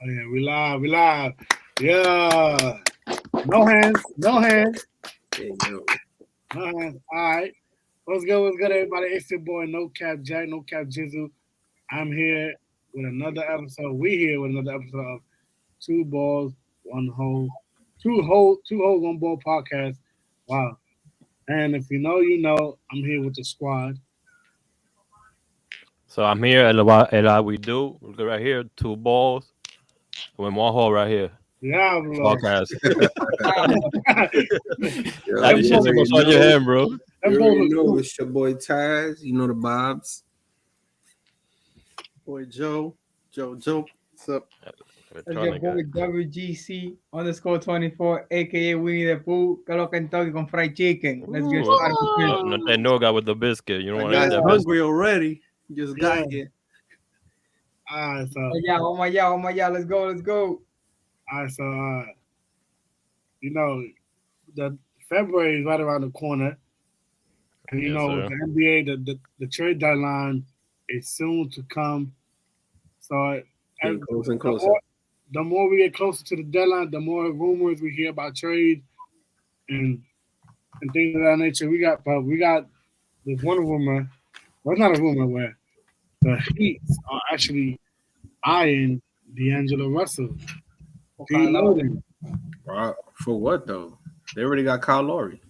Oh yeah, we live, we live. Yeah. No hands, no hands, Hey, yo. no hands. All right. What's good, everybody? It's your boy, No Cap Jack, No Cap Jizzle. I'm here with another episode. We here with another episode of Two Balls, One Hole, Two Holes, One Ball podcast. Wow. And if you know, you know, I'm here with the squad. So I'm here at we do. Look right here, 2 balls with 1 hole right here. Diablo. Podcast. Yo, That Them you shit's boys, gonna already start your know. hand, bro. them You boys already look know cool. it's your boy Taz. You know the vibes. Boy Joe. What's up? That's your boy WGC _24, aka Winnie the Pooh, que lo Kentucky con fried chicken. Let's get started. No te noga with the biscuit. You don't That want to eat guy's that biscuit. hungry already. He just Yeah. got here. All right, so Oh my yeah, let's go. All right, so you know, the February is right around the corner, and you Yes, know sir. the NBA, the trade deadline is soon to come. So Getting closer and the closer. more we get closer to the deadline, the more rumors we hear about trade and things of that nature. We got this one rumor. Well, it's not a rumor where the Heat are actually eyeing D'Angelo Russell. Okay, For what though? They already got Kyle Lowry.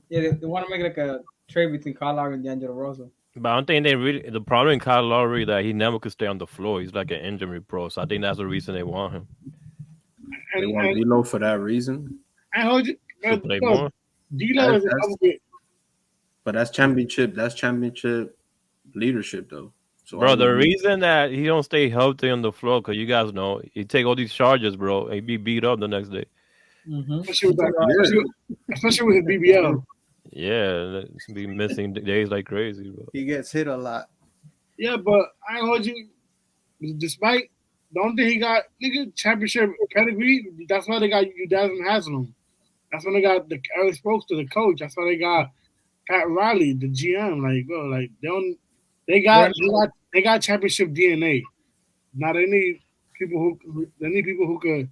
yeah, they want to make like a trade between Kyle Lowry and D'Angelo Russell. But I don't think they really. The problem in Kyle Lowry that he never could stay on the floor. He's like an injury pro, so I think that's the reason they want him They want D'Lo for that reason. I heard you. to play more. D'Lo is an That's- upgrade. But that's championship leadership though. So Bro, I the mean, reason that he don't stay healthy on the floor, because you guys know, he take all these charges, bro, and he be beat up the next day. Especially with his BBL. Yeah, it's be missing days like crazy, bro. He gets hit a lot. Yeah, but I heard you. Despite the only thing he got, nigga, championship pedigree. That's why they got Udasim Haslam. That's when they got the Eric Spokes to the coach. That's why they got Pat Riley, the GM. Like, bro, like they got championship DNA. Now they need people who could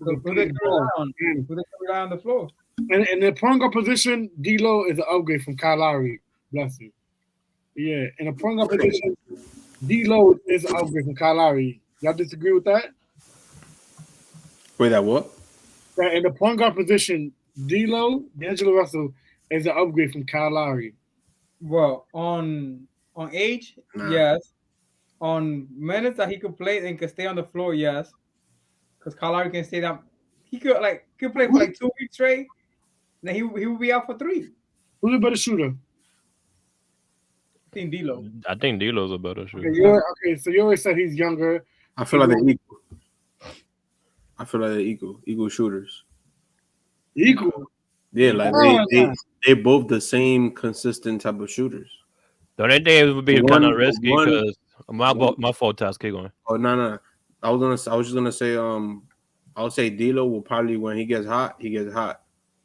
Put play the ball. the guy on the floor. And in the point guard position, D'Lo is an upgrade from Kyle Lowry. Bless you. Yeah, in the point guard position, D'Lo is an upgrade from Kyle Lowry. Y'all disagree with that? wait, that what? That in the point guard position, D'Angelo Russell, is an upgrade from Kyle Lowry. Well, on age, Nah. yes. On minutes that he could play and could stay on the floor, yes. Because Kyle Lowry can stay down. He could play for like 2 weeks straight. Then he would be out for 3. Who's a better shooter? I think D'Lo. I think D'Lo's a better Okay, shooter. so you always said he's younger. I feel like they're equal. Equal shooters. Equal. Yeah, like they both the same consistent type of shooters. Don't they think it would be One- kind of risky? one- Because my fault, Taz, keep going. Oh no. I was just gonna say I would say D'Lo will probably when he gets hot,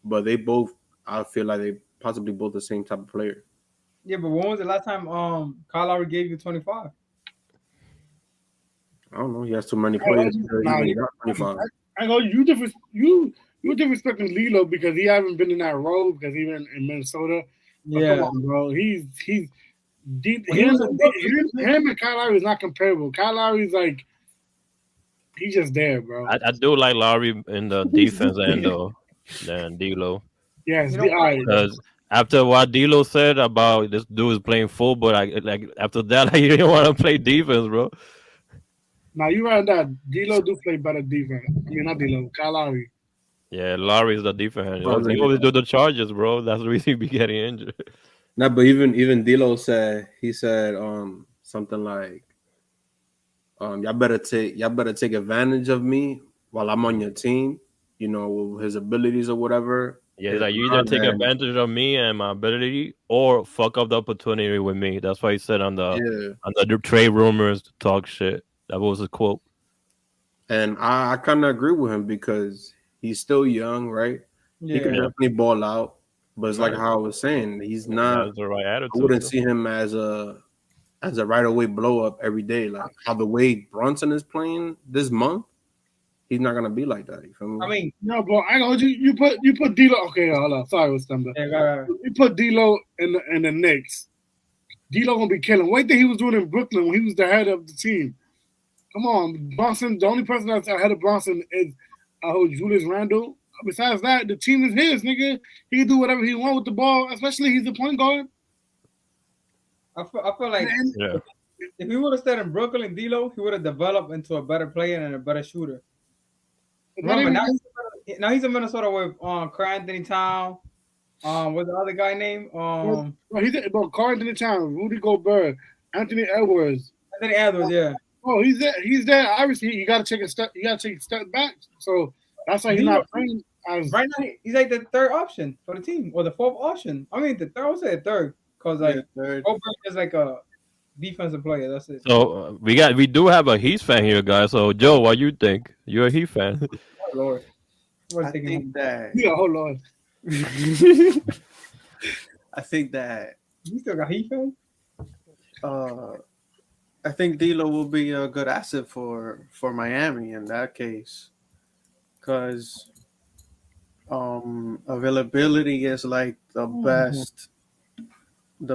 But they both I feel like they possibly both the same type of player. Yeah, but when was the last time Kyle Lowry gave you 25? I don't know. He has too many players. Nah, He got 25. I go, you disrespecting Lilo because he haven't been in that role because he been in Minnesota. But come on, bro. Him and Kyle Lowry is not comparable. Kyle Lowry's like he's just there, bro. I do like Lowry in the defense end though than D'Lo. Yes, You know, all right. Because after what D'Lo said about this dude is playing football, like after that, he didn't want to play defense, bro. Now you right on that. D'Lo do play better defense. I mean, not D'Lo. Kyle Lowry. Yeah, Lowry's the defense. Bro, He always do the charges, bro. That's the reason he be getting injured. No, but even D'Lo said something like y'all better take advantage of me while I'm on your team, you know, with his abilities or whatever. Yeah, he's like you either take advantage of me and my ability, or fuck up the opportunity with me. That's why he said on the trade rumors to talk shit. That was a quote. And I kind of agree with him because he's still young, right? He can definitely ball out, but it's like how I was saying, he's not. That's the right attitude. I wouldn't see him as a right away blow up every day, like how the way Brunson is playing this month. he's not gonna be like that. You feel me? I mean, no, bro. I know you put D'Lo. Okay, hold on. Sorry, was Thunder. yeah, right. You put D'Lo in the Knicks. D'Lo gonna be killing. What he was doing in Brooklyn when he was the head of the team? Come on, Bronson. The only person that's ahead of Bronson is Julius Randle. Besides that, the team is his, nigga. He can do whatever he want with the ball, especially he's the point guard. I feel like if he would have stayed in Brooklyn, D'Lo, he would have developed into a better player and a better shooter. Remember, now he's in Minnesota with Karl Anthony Town. What's the other guy name? He's Karl Anthony Town, Rudy Gobert, Anthony Edwards. Anthony Edwards, yeah. Oh, he's there. He's there. Obviously, you got to take a step. You got to take a step back. So that's why he's not playing. Right now, he's like the third option for the team, or the fourth option. I mean, the third. I would say the third, because like Gobert is like a defensive player. That's it. So we do have a Heat fan here, guys. So Joe, what you think? You're a Heat fan. Oh Lord, I think that. Yeah, oh Lord. I think that. You still got Heat fan? I think D'Lo will be a good asset for Miami in that case, because availability is like the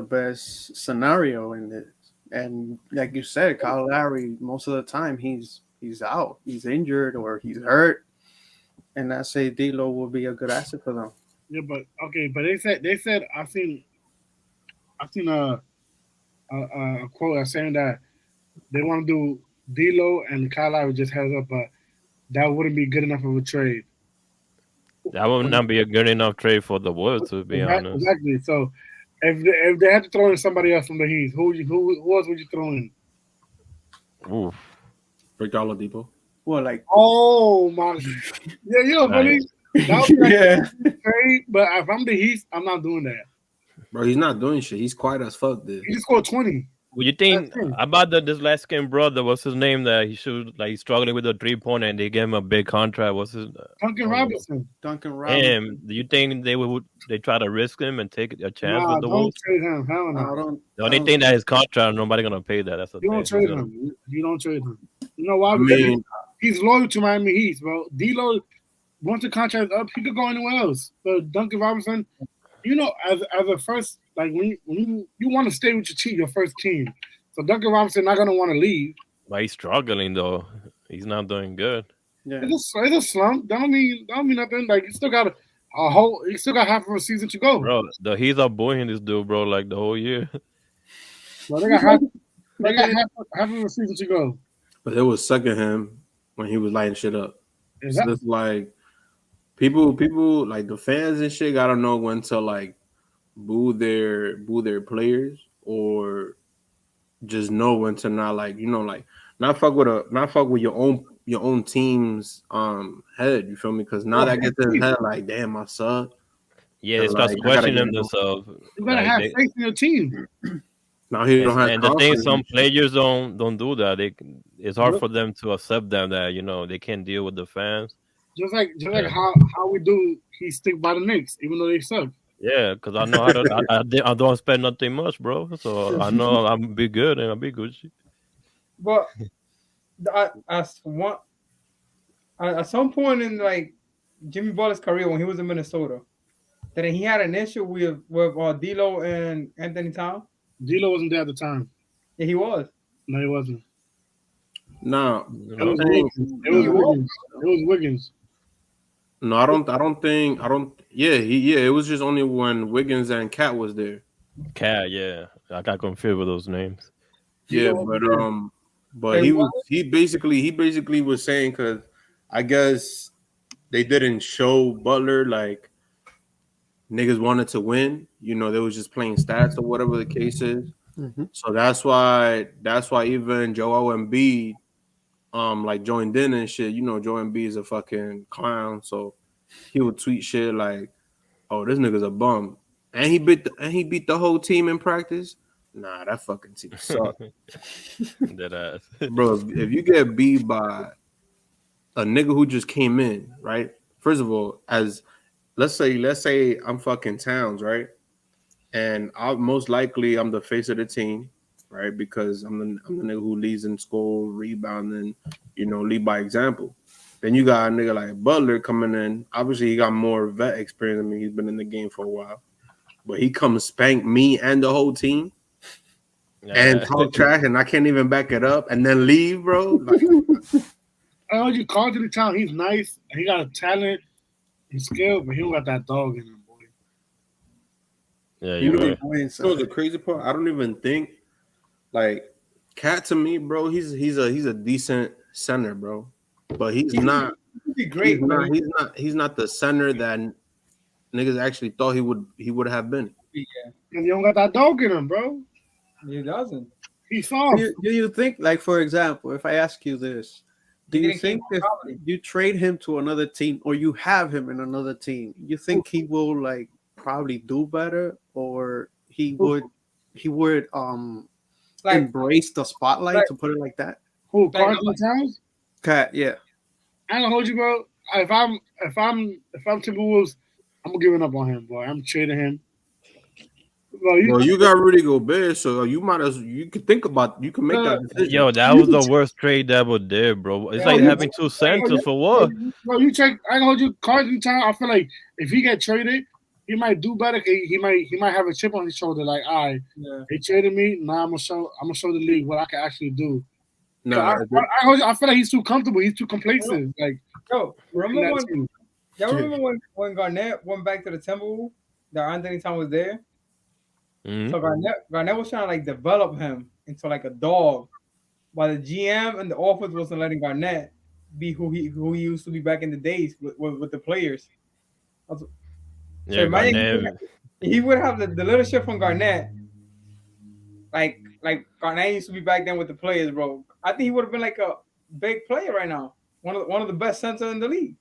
best scenario in this. And like you said, Kyle Lowry, most of the time he's out, he's injured or he's hurt, and I say D'Lo will be a good asset for them. Yeah, but okay, but they said I seen a quote saying that they want to do D'Lo and Kyle Lowry just heads up, but that wouldn't be good enough of a trade. That would not be a good enough trade for the Wolves, to be honest. Exactly. So if they had to throw in somebody else from the Heat, who else would you throw in? Oof. Victor Oladipo. Well, like oh my, yeah, buddy. That would be trade, but if I'm the Heat, I'm not doing that. Bro, he's not doing shit. He's quiet as fuck, dude. He just scored 20. Would you think about this light skinned brother? What's his name? That he should he's struggling with a 3-pointer, and they gave him a big contract. What's his? Duncan Robinson. And do you think they try to risk him and take a chance with the Wolves? Don't trade him. Hell no. The only thing that his contract, nobody gonna pay that. That's the you thing. Don't trade him. You don't trade him. You know why? I mean, he's loyal to Miami Heat, bro. D'Lo, once the contract's up, he could go anywhere else. But Duncan Robinson, you know, as a first, like when you want to stay with your team, your first team. So Duncan Robinson not gonna want to leave. But he's struggling though. He's not doing good. Yeah, it's a slump. That don't mean nothing. Like he still got half of a season to go. Bro, the Heat are booing this dude, bro, like the whole year. Well, they got half of a season to go. But it was sucking him when he was lighting shit up. Exactly. So it's like people like the fans and shit gotta know when to like boo their players or just know when to not like, you know, like not fuck with your own team's head. You feel me? Because now that gets in his head, like, damn, I suck. Yeah, they start questioning themselves. You gotta have faith in your team. Now he don't have. And the thing, some players don't do that. It's hard for them to accept them that, you know, they can't deal with the fans. Just like how we do, he stick by the Knicks even though they suck. Yeah, because I know how to. I don't spend nothing much, bro. So I know I'm be good and I'll be Gucci. But at some point in like Jimmy Butler's career when he was in Minnesota, that he had an issue with D'Lo and Anthony Town. D'Lo wasn't there at the time. Yeah, he was. No, he wasn't. No, it was Wiggins. No, I don't think. It was just only when Wiggins and Cat was there. Cat, yeah. I got confused with those names. Yeah, but he basically was saying, because I guess they didn't show Butler like niggas wanted to win. You know, they was just playing stats or whatever the case is. Mm-hmm. So that's why even Joel Embiid like joined in and shit. You know, Joel Embiid is a fucking clown, so he would tweet shit like, "Oh, this nigga's a bum," and he beat the whole team in practice. Nah, that fucking team sucked. That ass. Bro, if you get beat by a nigga who just came in, right? First of all, as let's say I'm fucking Towns, right? And I'm the face of the team, right? Because I'm the nigga who leads in score, rebounding, you know, lead by example. Then you got a nigga like Butler coming in. Obviously, he got more vet experience than me. He's been in the game for a while. But he comes spank me and the whole team and talk trash, and I can't even back it up and then leave, bro. Like, I heard you called to the town. He's nice. And he got a talent. He's skilled, but he don't got that dog in him, boy. Yeah, you know the crazy part? I don't even think like Cat to me, bro. He's a decent center, bro. But he's not. He's great. He's not the center that niggas actually thought he would have been. Yeah. And you don't got that dog in him, bro. He doesn't. He's soft. Do you think, like, for example, if I ask you this, do you think if you trade him to another team or you have him in another team, you think he will like probably do better, or he would like embrace the spotlight, like, to put it like that? Who, Carson Towns? Cat, yeah. I ain't gonna hold you, bro. If I'm Timberwolves, I'm giving up on him, boy. I'm trading him. Bro, you got Rudy Gobert, so you can think about, you can make that decision. Yo, that was the worst trade that ever did, bro. It's like having two centers for what? Bro, you check. I ain't gonna hold you, Carson Towns. I feel like if he get traded, he might do better. He might have a chip on his shoulder. Like, all right, they traded me. Now I'm gonna show the league what I can actually do. No, I feel like he's too comfortable. He's too complacent. Like, yo, remember when Garnett went back to the Timberwolves? That Anthony Towns was there. Mm-hmm. So Garnett was trying to like develop him into like a dog, while the GM and the office wasn't letting Garnett be who he used to be back in the days with the players. So he would have the leadership from Garnett, like Garnett used to be back then with the players, bro. I think he would have been like a big player right now, one of the best centers in the league.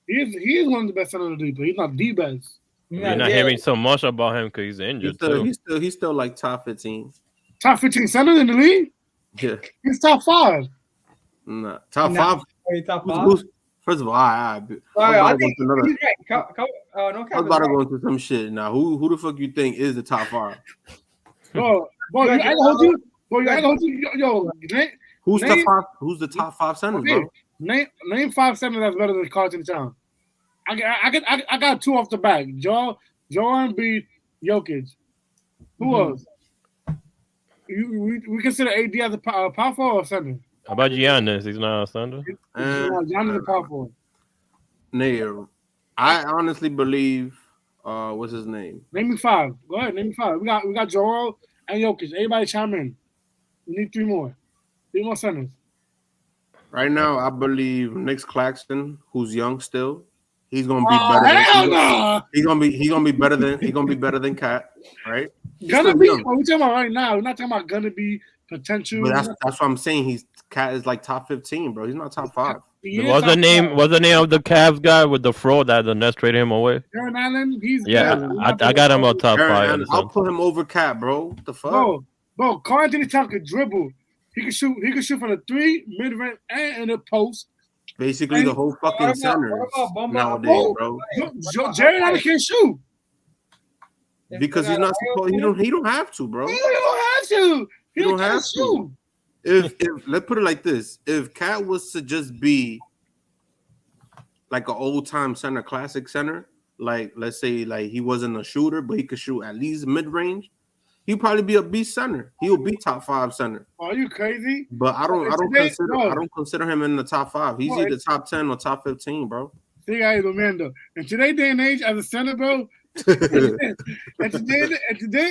He is one of the best centers in the league, but he's not the best. You're not hearing so much about him because he's injured. He's still like top 15. Top 15 center in the league? Yeah. He's top 5. Nah, top 5. Top 5? First of all, I was about to go into some shit. Now, who the fuck you think is the top 5? Bro, I ain't gonna hold you. Yo, who's the top 5 centers, bro? Name 5 centers that's better than Carson Towns. I got 2 off the back. Joel Embiid, Jokic. Who else? We consider AD as a power forward or center. How about Giannis? He's not a center. Giannis is a power forward. No, I honestly believe. What's his name? Name me 5. Go ahead. Name me 5. We got Joel and Jokic. Everybody chime in. We need 3 more. 3 more centers. Right now, I believe Nick Claxton, who's young still. He's gonna be better. He's gonna be better than Cat, right? Gonna be. What we talking about right now? We're not talking about gonna be potential. But that's what I'm saying. Cat is like top 15, bro. He's not top 5. What's the name of the Cavs guy with the fraud that the Nets traded him away? Jared Allen. I got him on top 5. I'll put him over Cat, bro. What the fuck? Bro, Carl Anthony Towns could dribble. He can shoot. He can shoot from the 3, mid-range, and in the post. Basically, the whole fucking center nowadays, bro. Jared Allen can't shoot because he's not supposed. He don't have to, bro. He don't have to. He don't have to. If let's put it like this: if Cat was to just be like an old time center, classic center, like let's say like he wasn't a shooter, but he could shoot at least mid range, he'll probably be a beast center. He'll be top 5 center. Are you crazy? But I don't consider him in the top 5. He's either top 10 or top 15, bro. See, I Romando. In today's day and age, as a center, bro. At today's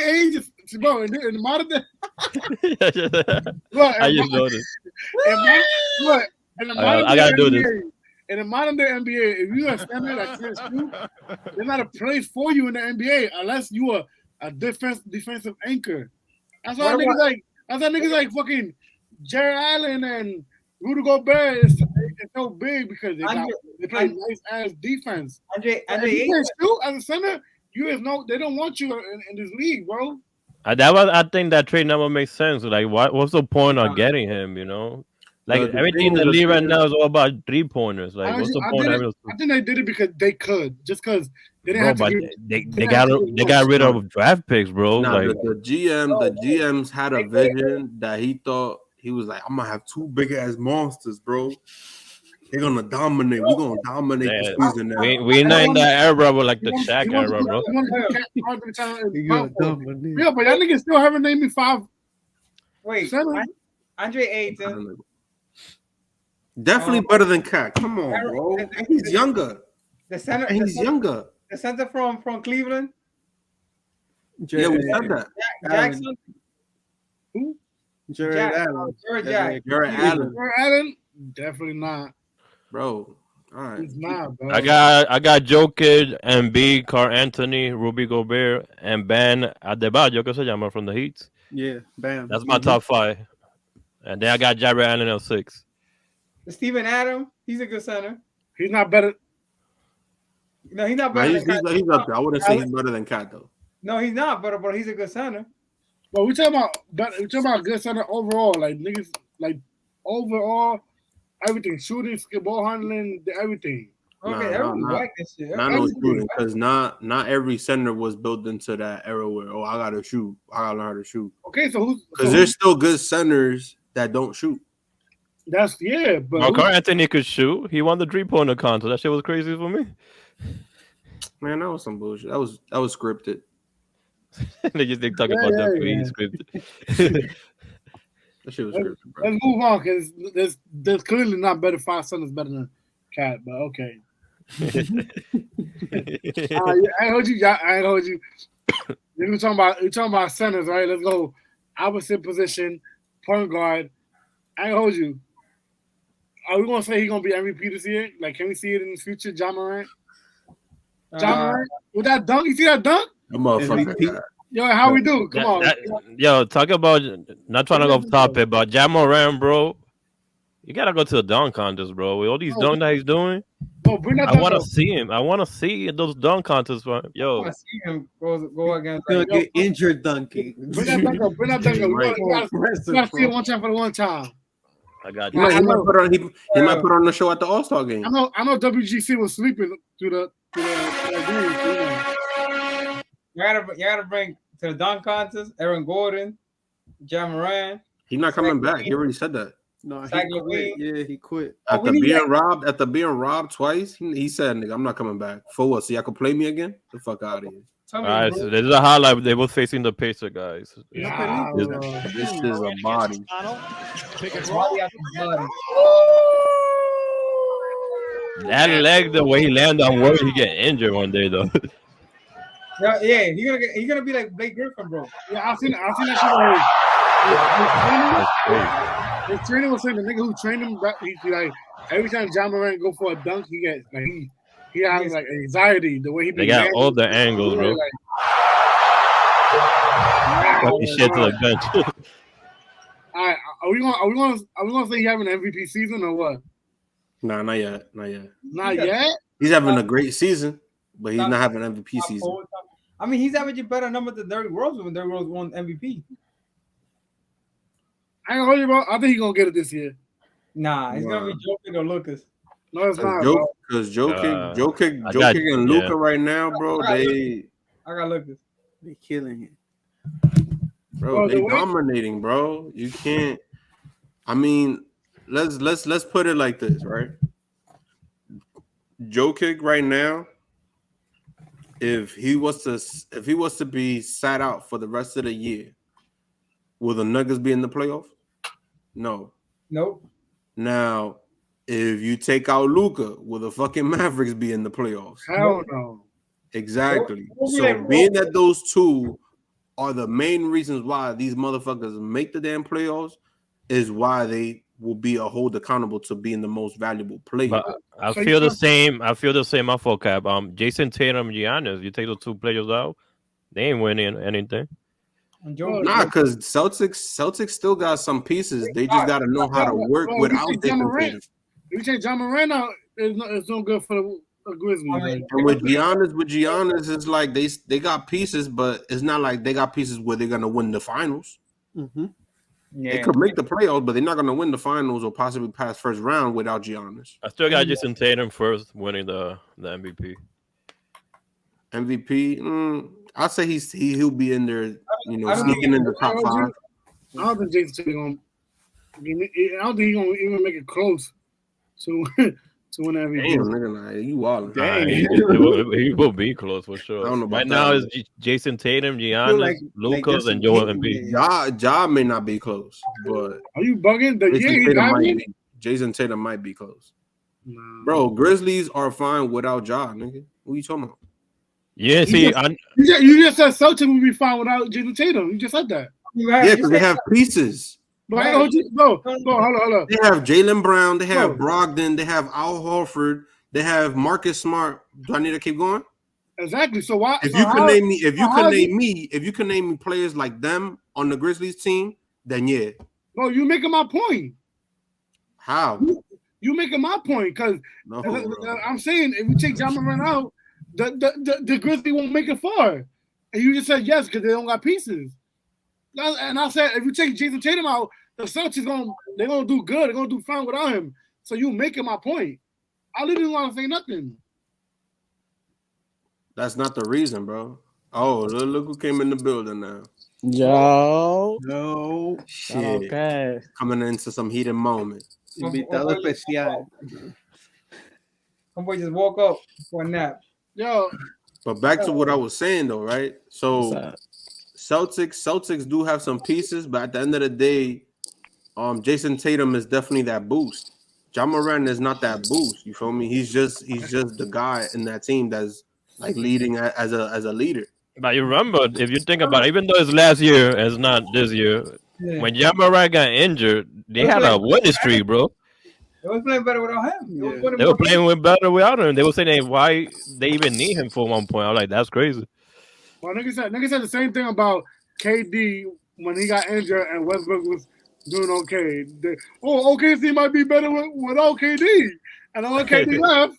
age, bro. In the modern day. I just noticed. I gotta do this. In the modern day NBA, if you're a center that can't shoot, there's not a place for you in the NBA unless you are a defensive anchor. That's why niggas like fucking Jared Allen and Rudy Gobert is so big because they play nice ass defense. Andre, you can't shoot as a center. They don't want you in this league, bro. I think that trade never makes sense. Like, what's the point of getting him? You know, like everything in the league right now is all about 3-pointers. Like, what's the point? I think they did it because they could, just because they didn't have to. They got rid of draft picks, bro. Nah, like the GMs had a vision that he thought he was like, I'm gonna have 2 big ass monsters, bro. They're gonna dominate. We're gonna dominate the season now. We not in that era, bro, like the Shaq era, bro. Yeah, but y'all niggas still haven't named me 5. Wait, Andre Ayton. Definitely better than Cat. Come on, bro. He's younger. The center. He's younger. The center from Cleveland. Yeah, we said that. Jackson. Who? Jared Allen. Jared Allen. Definitely not, bro. All right, he's not, bro. I got Jokic, Embiid, Carl Anthony, Rudy Gobert, and Ben Adebayo, que se llama, from the Heat. Yeah, bam. That's my top 5. And then I got Jared Allen at 6. Steven Adams, he's a good center. He's not better. No, he's not better. He's up there. I wouldn't say he's better than Cat though. No, he's not better, but he's a good center. But we talking about good center overall, like niggas, like overall, everything, shooting, ball handling, everything. Okay, everyone like this shit. Not no shooting, because not every center was built into that era where I gotta shoot, I gotta learn how to shoot. Okay, so who's because there's still good centers that don't shoot. But Carl Anthony could shoot. He won the 3-pointer contest. That shit was crazy for me. Man, that was some bullshit. That was scripted. They just talk about that being scripted. That shit was scripted, bro. Let's move on because there's clearly not better 5 centers better than Cat, but okay. I heard you. We're talking about centers, right? Let's go. Opposite position, point guard. I hold you. Are we gonna say he's gonna be MVP this year? Like, can we see it in the future, John Morant? With that dunk, you see that dunk? That motherfucker. Yo, how we do? Come on. Yo, talk about not trying to go off topic, but John Morant, bro. You gotta go to the dunk contest, bro. With all these dunk that he's doing, I want to see him. I want to see those dunk contests, bro. Yo, I want to see him go against. He'll get injured dunking. Bring that dunk up. We gotta see it one time for the one time. I got you. He might put on the show at the All-Star game. I know WGC was sleeping through the game. You gotta bring to the dunk contest Aaron Gordon, John Morant. He's not coming back. He already said that. No, he quit. Yeah, he quit. After being robbed twice, he said, "Nigga, I'm not coming back." For what? So y'all can play me again? The fuck out of here. All right, so there's a highlight. They were facing the Pacer guys. This is a body. That leg, the way he landed on where he get injured one day though. Yeah, he's gonna be like Blake Griffin, bro. Yeah, I've seen that shit already. His trainer was saying the nigga who trained him, he like every time John Morant go for a dunk, he gets like he has like anxiety the way he. They got all the angles, bro. Fucking shit to the bench. All right, are we gonna say he having an MVP season or what? Nah, not yet. Not yet. He's having a great season, but he's not having an MVP season. I mean, he's averaging better numbers than Derrick Rose when Derrick Rose won MVP. I ain't gonna hold you, bro. I think he's gonna get it this year. Nah, he's gonna be Jokic or Lucas. No, it's not. Because Jokic and Luka right now, bro, I got Lucas. They killing it. Bro, they dominating, bro. You can't. I mean, let's put it like this, right? Jokic right now, if he was to be sat out for the rest of the year, will the Nuggets be in the playoffs? No. Nope. Now, if you take out Luka, will the fucking Mavericks be in the playoffs? Hell no. Exactly. So being that those two are the main reasons why these motherfuckers make the damn playoffs is why they will be hold accountable to being the most valuable player. But I feel the same. I feel the same. I cap. Jason Tatum, Giannis. You take those two players out, they ain't winning anything. Nah, because Celtics still got some pieces. They just got to know how to work without Jason Tatum. You take John Morant out, it's no good for the Grizzlies. And with Giannis, it's like they got pieces, but it's not like they got pieces where they're gonna win the finals. Mm-hmm. Yeah. They could make the playoffs, but they're not gonna win the finals or possibly pass first round without Giannis. I still got Jason Tatum first winning the MVP. MVP, I'd say he'll be in there, sneaking in the top 5. I don't think Jason Tatum I don't think he's gonna even make it close to win MVP. Damn, nigga, like, you wildin'. He will be close for sure. I don't know about right that. now, it's Jason Tatum, Giannis, Lucas, and Joel Embiid. Ja may not be close, but are you bugging? Jason Tatum might be close. Nah. Bro, Grizzlies are fine without Ja, nigga. What are you talking about? Yeah, see, you just said Celtics would be fine without Jason Tatum. You just said that. Yeah, because they have pieces. But hold on. They have Jaylen Brown. They have Brogdon. They have Al Horford. They have Marcus Smart. Do I need to keep going? Exactly. So why? If you can name me players like them on the Grizzlies team, then yeah. Bro, you making my point. How? You making my point because I'm saying if you take Ja Morant out, the Grizzlies won't make it far. And you just said yes because they don't got pieces. And I said if you take Jason Tatum out, the Celtics they're gonna do good. They're gonna do fine without him. So you making my point. I literally didn't want to say nothing. That's not the reason, bro. Oh, look who came in the building now. No. Shit. Okay. Coming into some heated moment. Invitado especial. Homeboy just woke up for a nap. Yo. But back to what I was saying though, right? So Celtics do have some pieces, but at the end of the day, Jason Tatum is definitely that boost. Ja Morant is not that boost. You feel me? He's just the guy in that team that's like leading as a leader. But you remember, if you think about it, even though it's last year, it's not this year. Yeah. When Ja Morant got injured, they had a winning streak, bro. They was playing better without him. Yeah. They were playing better without him. They were saying why they even need him for one point. I was like, that's crazy. Well, nigga said the same thing about KD when he got injured and Westbrook was doing okay. OKC might be better without KD. And when KD left,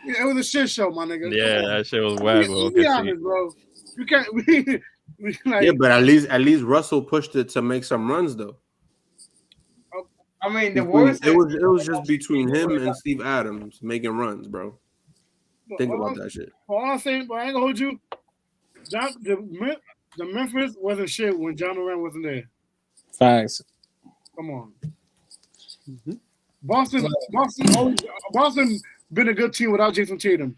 it was a shit show, my nigga. Yeah, that shit was whack. Be honest, bro. You can't. Yeah, but at least Russell pushed it to make some runs though. I mean, the Warriors. It was just between him and Steve Adams making runs, bro. Think about that shit. All I'm saying, but I ain't gonna hold you. The Memphis wasn't shit when Ja Morant wasn't there. Facts. Come on. Mm-hmm. Boston been a good team without Jason Tatum.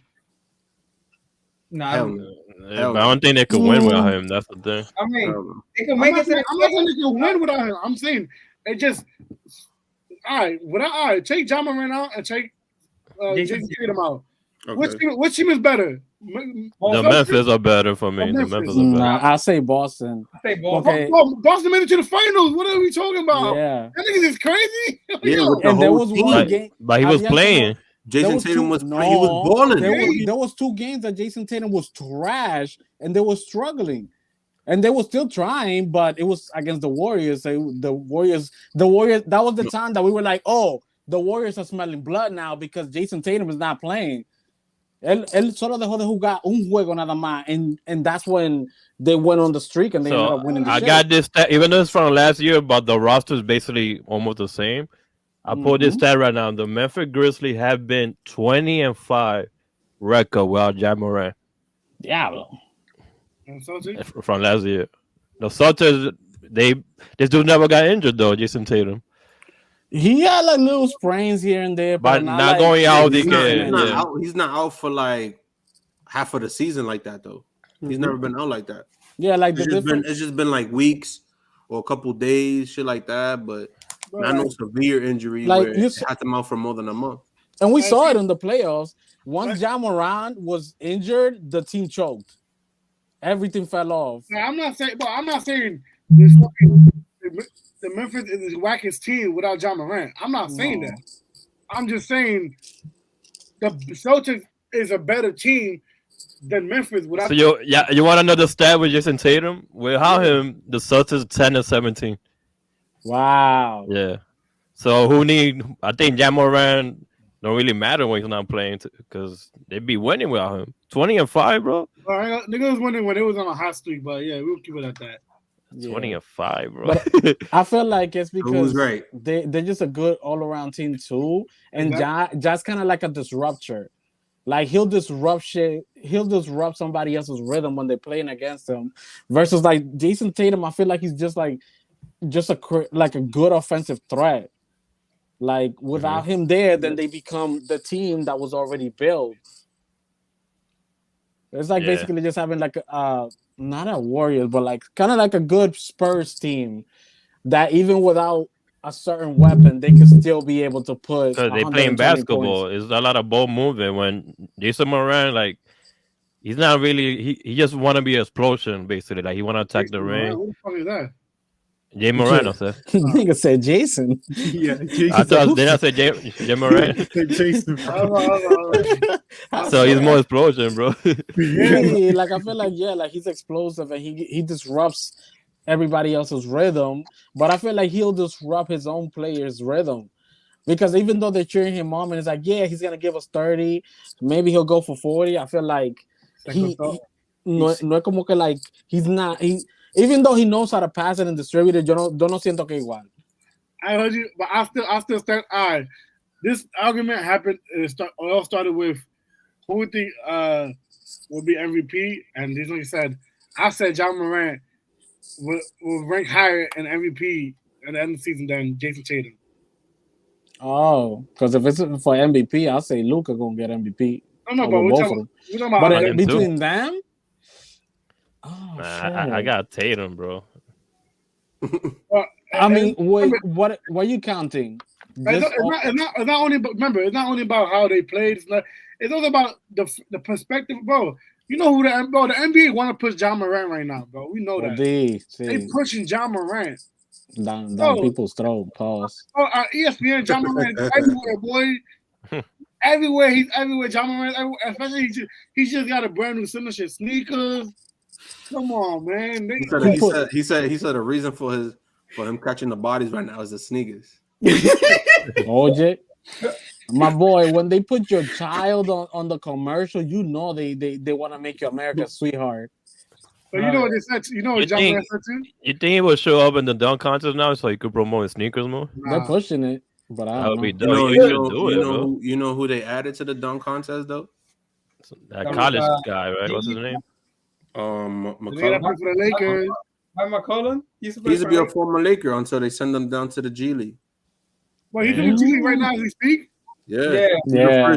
Nah, I don't think they could win without him. That's the thing. I mean, they can make it. I'm not saying they can win without him. I'm saying it just all right. Take Ja Morant out and take Jason Tatum out. Okay. Which team is better? The Memphis are better for me. The Memphis are better. I say Boston. Okay. Boston made it to the finals. What are we talking about? Yeah. That nigga is crazy. Yeah, and there was one game, but he was playing. Jason Tatum was balling. There was 2 games that Jason Tatum was trash and they were struggling. And they were still trying, but it was against the Warriors. The Warriors, that was the time that we were like, oh, the Warriors are smelling blood now because Jason Tatum is not playing. Él solo dejó de jugar un juego nada más, and that's when they went on the streak and they ended up winning the I got this stat, even though it's from last year, but the roster is basically almost the same. I pulled this stat right now. The Memphis Grizzlies have been 20-5 record without Ja Morant. Diablo. From last year. The Celtics, this dude never got injured though, Jason Tatum. He had like little sprains here and there, but not going out. He's not out for like half of the season like that though. He's never been out like that. Yeah, like it's just been like weeks or a couple days, shit like that, but not no severe injury like where it had them out for more than a month. And we saw it in the playoffs. Once Ja Morant was injured, the team choked. Everything fell off. I'm not saying this fucking the Memphis is the wackest team without Ja Morant. I'm not saying that. I'm just saying the Celtics is a better team than Memphis without. So you want another stat with Jason Tatum? Without him, the Celtics 10-17. Wow. Yeah. So I think Ja Morant don't really matter when he's not playing because they'd be winning without him. 20-5, bro. Nigga was winning when it was on a hot streak, but yeah, we'll keep it at that. 20-5, bro. But I feel like it's because right. they're just a good all-around team too, and Ja's kind of like a disruptor. Like he'll disrupt shit. He'll disrupt somebody else's rhythm when they're playing against him. Versus like Jason Tatum, I feel like he's just a good offensive threat. Like without him there, then they become the team that was already built. It's like basically just having like not a Warriors, but like kind of like a good Spurs team that even without a certain weapon, they can still be able to put. Because they playing basketball. It's a lot of ball movement. When Jason Moran, like, he's not really. He just want to be an explosion, basically. Like he want to attack the ring. What the fuck is that? Jay Morano said. Nigga said Jason. Yeah, Jason. I thought did I say Jay Morano? Jason. So he's more explosion, bro. Yeah, like I feel like like he's explosive and he disrupts everybody else's rhythm, but I feel like he'll disrupt his own players' rhythm. Because even though they're cheering him on and it's like, yeah, he's gonna give us 30, maybe he'll go for 40. I feel like no es como que like he's not even though he knows how to pass it and distribute it, yo no siento que igual. I heard you, but I still stand. All right, this argument happened. It all started with who would think will be MVP, and this one said, I said John Morant will rank higher in MVP at the end of the season than Jason Tatum. Oh, because if it's for MVP, I'll say Luka gonna get MVP. No, but we're talking about but between them. Oh, I got Tatum, bro. I mean, what are you counting? It's not only about how they played. It's also about the perspective, bro. You know who the NBA want to push John Morant right now, bro. We know that. They pushing John Morant down people's throat. Pause. ESPN, John Morant everywhere, boy. Everywhere, he's everywhere. John Morant, especially he just got a brand new signature sneakers. Come on, man. He said the reason for him catching the bodies right now is the sneakers. OJ, my boy, when they put your child on the commercial, you know they want to make you America's sweetheart. But you know what they said? You know what John Morant said too? You think he will show up in the dunk contest now so he could promote his sneakers more? They're pushing it, but I don't know. You know who they added to the dunk contest though? That college guy, right? What's his name? McCollum. For the Lakers. McCollum? He used to be a former Laker until they send him down to the G League. Well, he's in the G League right now as we speak. Yeah.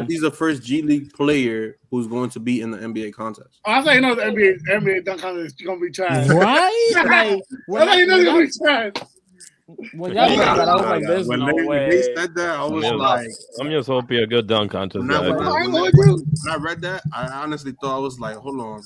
He's the first G League player who's going to be in the NBA contest. Oh, I thought you know the NBA dunk contest is going to be trash. Right? Like, I thought you know it's going to be trash. When y'all said that, I was like, "There's no way." They said that, I was like, "I'm just hoping a good dunk contest." When I read that, I honestly thought I was like, "Hold on,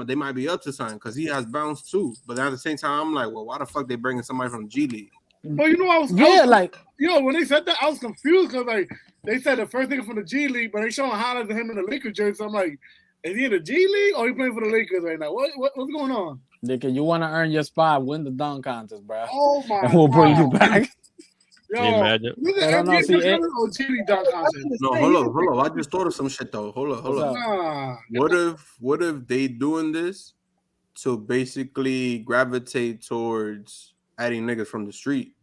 they might be up to something because he has bounce too." But at the same time, I'm like, "Well, why the fuck they bringing somebody from G League?" Well, when they said that, I was confused because like they said the first nigga from the G League, but they showing highlights of him in the Lakers jersey. So I'm like, is he in the G League or he playing for the Lakers right now? What's going on? Nigga, you want to earn your spot, win the dunk contest, bro. Oh my! And we'll bring you back. Yo, can you imagine? No, hold on. I just thought of some shit though. Hold on. What if they doing this to basically gravitate towards adding niggas from the street?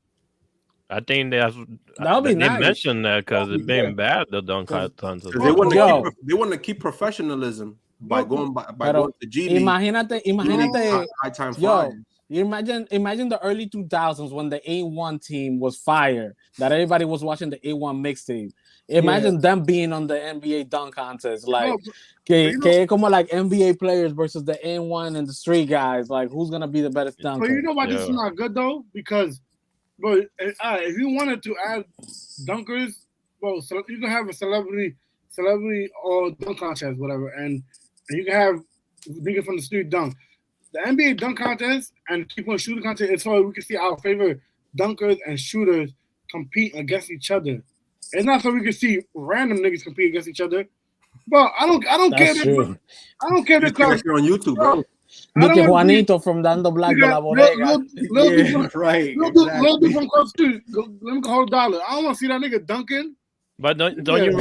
I think that would be nice. They mentioned that because it's been bad, the dunk contest. They want to keep professionalism by going to G League. Imagínate. You imagine the early 2000s when the A1 team was fire, that everybody was watching the A1 mixtape. Imagine them being on the NBA dunk contest, like como like NBA players versus the A1 and the street guys. Like, who's gonna be the best dunker? But you know why this is not good though? Because, bro, if you wanted to add dunkers, bro, so you can have a celebrity or dunk contest, whatever, and you can have niggas from the street dunk. The NBA dunk contest and keep on shooting contest is so we can see our favorite dunkers and shooters compete against each other. It's not so we can see random niggas compete against each other. But I don't care. I don't care. You're on YouTube, bro. Nicky Juanito from Dando Black de la Bodega. Right. Little dude from across the street. Let me hold $1. I don't want to see that nigga dunking. But don't you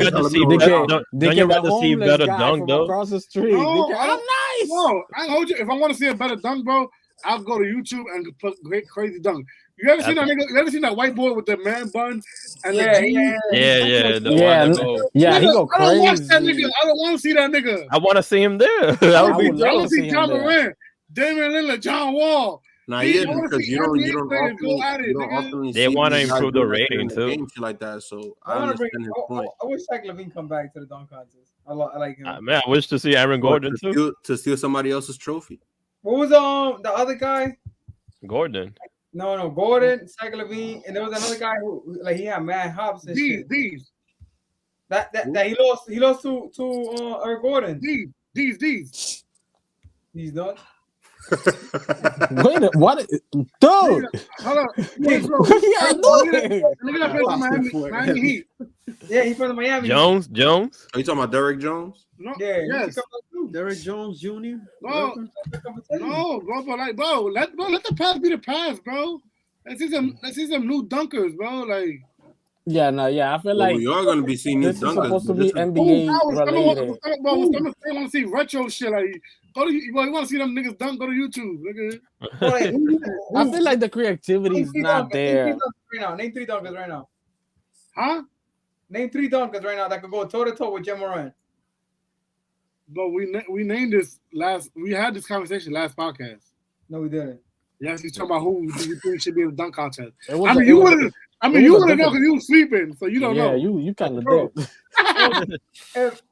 rather see better dunk though? Across the street. No, nice. No, I hold you. If I want to see a better dunk, bro, I'll go to YouTube and put great crazy dunk. You ever seen that nigga? You ever seen that white boy with the man bun? And he go crazy. I don't watch that nigga. I don't want to see that nigga. I want to see him there. I would love to see John Morant, Damian Lillard, John Wall, Nah, yeah, because you don't often They see want to these guys improve the doing that shit rating in the too. game, shit like that. So I want to bring. understand his point. I wish Zach Levine come back to the dunk contest. I like him. Man, I wish to see Aaron Gordon too. To steal somebody else's trophy. What was the other guy? Gordon. No, Gordon, Zach Levine, and there was another guy who like he had mad hops and shit. These. That he lost to Eric Gordon. These. He's done. Wait, what? Dude, hold on. Wait, bro. Look at Miami Heat. Yeah, he's from the Miami. Jones. Are you talking about Derrick Jones? No, yeah, yes. Derrick Jones Jr. No, bro, let the pass be the pass, bro. Let's see some new dunkers, bro. Like, I feel like we are gonna be seeing new this dunkers. is supposed to be NBA related. I want to see retro shit. Like, you want to see them niggas dunk? Go to YouTube, nigga. I feel like the creativity is not there. Name three dunkers right now. Huh? Name three dunkers right now that could go toe to toe with Jim Moran. But we named this last. We had this conversation last podcast. No, we didn't. Yes, he's talking about who do you think should be in the dunk contest. You wouldn't know because you were sleeping, so you don't know. Yeah, you kind of did. If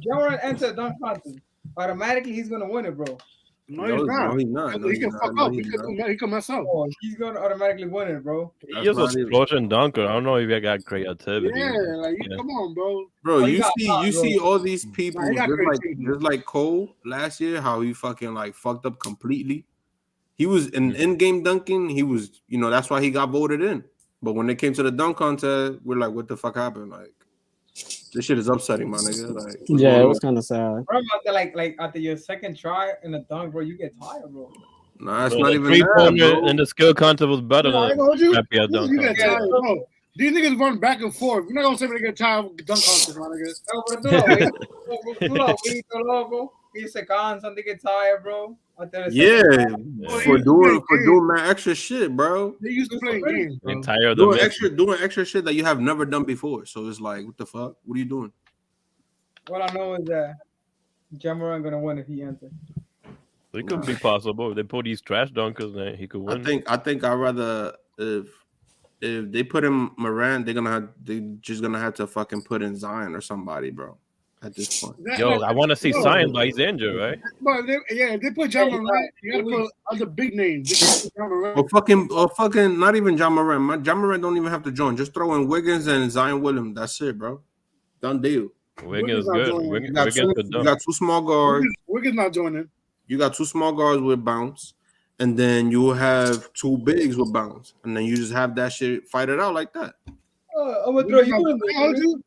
Jim Moran enters the dunk contest, automatically he's gonna win it, bro. No, he's not. He can fuck up. He can mess up. Oh, he's gonna automatically win it, bro. He's a explosion dunker. I don't know if he got creativity. Yeah, come on, bro. Bro, you see all these people just like Cole last year, how he fucking like fucked up completely. He was in game dunking. He was, that's why he got voted in. But when it came to the dunk contest, we're like, what the fuck happened? Like, this shit is upsetting, my nigga. Like, it was kind of sad. Bro, after your second try in the dunk, bro, you get tired, bro. Nah, it's not even that, bro. And the skill contest was better than you get tired, bro. These niggas run back and forth. You're not gonna say they get tired of dunk contest, my nigga. Y se cansan, they get tired, bro. Yeah, for doing man extra shit, bro. They used to play games, bro. Doing extra shit that you have never done before. So it's like, what the fuck? What are you doing? What I know is that Jim Moran gonna win if he enters. It could be possible if they put these trash dunkers, then he could win. I think I'd rather if they put in Moran, they just gonna have to fucking put in Zion or somebody, bro. At this point, I want to see Zion, but he's injured, right? But they put John Moran. You gotta put other big names. Or fucking, not even John Moran. John Moran don't even have to join. Just throw in Wiggins and Zion Williams. That's it, bro. Done deal. Wiggins good. Wiggins you got two small guards. Wiggins not joining. You got two small guards with bounce, and then you have two bigs with bounce, and then you just have that shit fight it out like that. I'm gonna throw you in.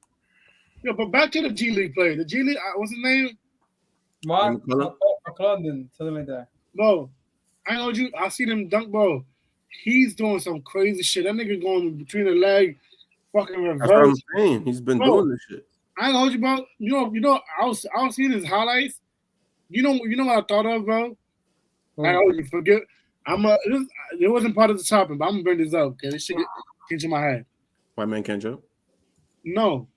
Yeah, but back to the G League player. The G League, what's his name? Mark London, something like that. Bro, I know you. I see him dunk, bro. He's doing some crazy shit. That nigga going between the leg, fucking reverse. That's what I'm saying. He's been doing this shit. I ain't hold you, bro. You know. I was seeing his highlights. You know what I thought of, bro. I hold you. Forget. It wasn't part of the topic, but I'm gonna bring this up. Okay, this shit gets in my head. White man can't jump. No.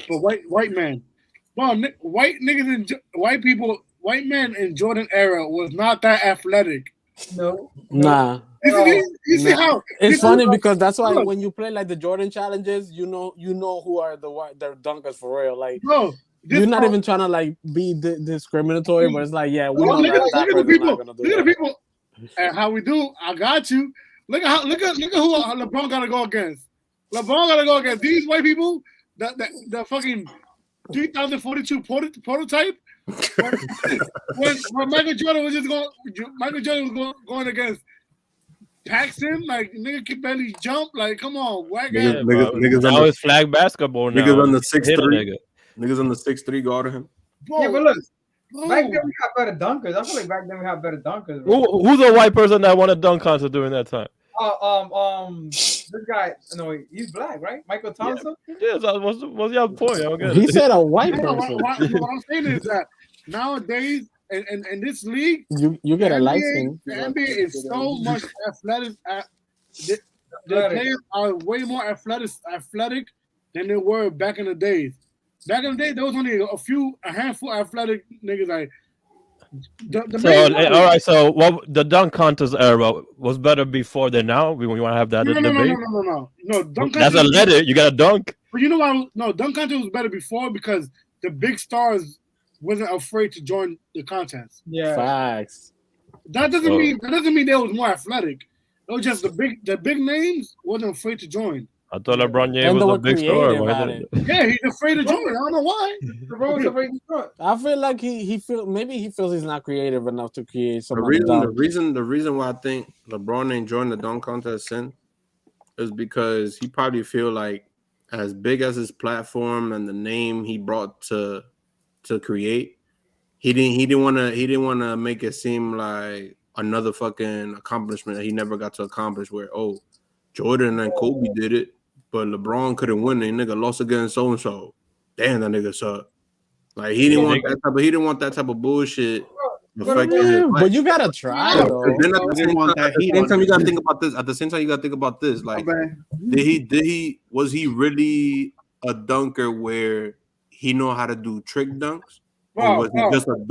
But white man, well, white men in Jordan era was not that athletic. No. Nah. You see how it's funny because that's why when you play like the Jordan challenges, you know who are the dunkers for real. Like, you're not even trying to like be discriminatory, but it's like, we know that person's not gonna do that. Look at the people and how we do. I got you. Look at who LeBron gotta go against. LeBron gotta go against these white people. The fucking 3042 prototype. When Michael Jordan was going against Paxson, like nigga can barely jump. Like, come on, whack ass. Niggas now it's flag basketball now. Niggas on the 6'3". Niggas on the 6'3" guarding him. Bro, yeah, but look, back then we had better dunkers. I feel like back then we had better dunkers. Who's a white person that won a dunk contest during that time? This guy, no, he's black, right? Michael Thompson? Yeah, what's your point? He said a white person. What I'm saying is that nowadays, in this league, you get a license. The NBA is so much athletic. The players are way more athletic than they were back in the days. Back in the day, there was only a handful of athletic niggas. Like All right. So, what the dunk contest era was better before than now? We want to have that debate. No. Dunk That's a letter. You got a dunk. But you know why? No, dunk contest was better before because the big stars wasn't afraid to join the contest. Yeah, facts. That doesn't mean they was more athletic. It was just the big names wasn't afraid to join. I thought LeBron James was a big star. Yeah, he's afraid to join. I don't know why. LeBron's afraid to join. I feel like he feels he's not creative enough to create some. The reason why I think LeBron ain't joined the dunk contest since is because he probably feel like as big as his platform and the name he brought to create, he didn't want to make it seem like another fucking accomplishment that he never got to accomplish. Where Jordan and Kobe did it, but LeBron couldn't win. They nigga lost against so and so. Damn, that nigga sucked. Like he didn't want that type of bullshit. But you gotta try though. Then at the same time, you gotta think about this. At the same time, you gotta think about this. Like, was he really a dunker where he know how to do trick dunks? Or was he just an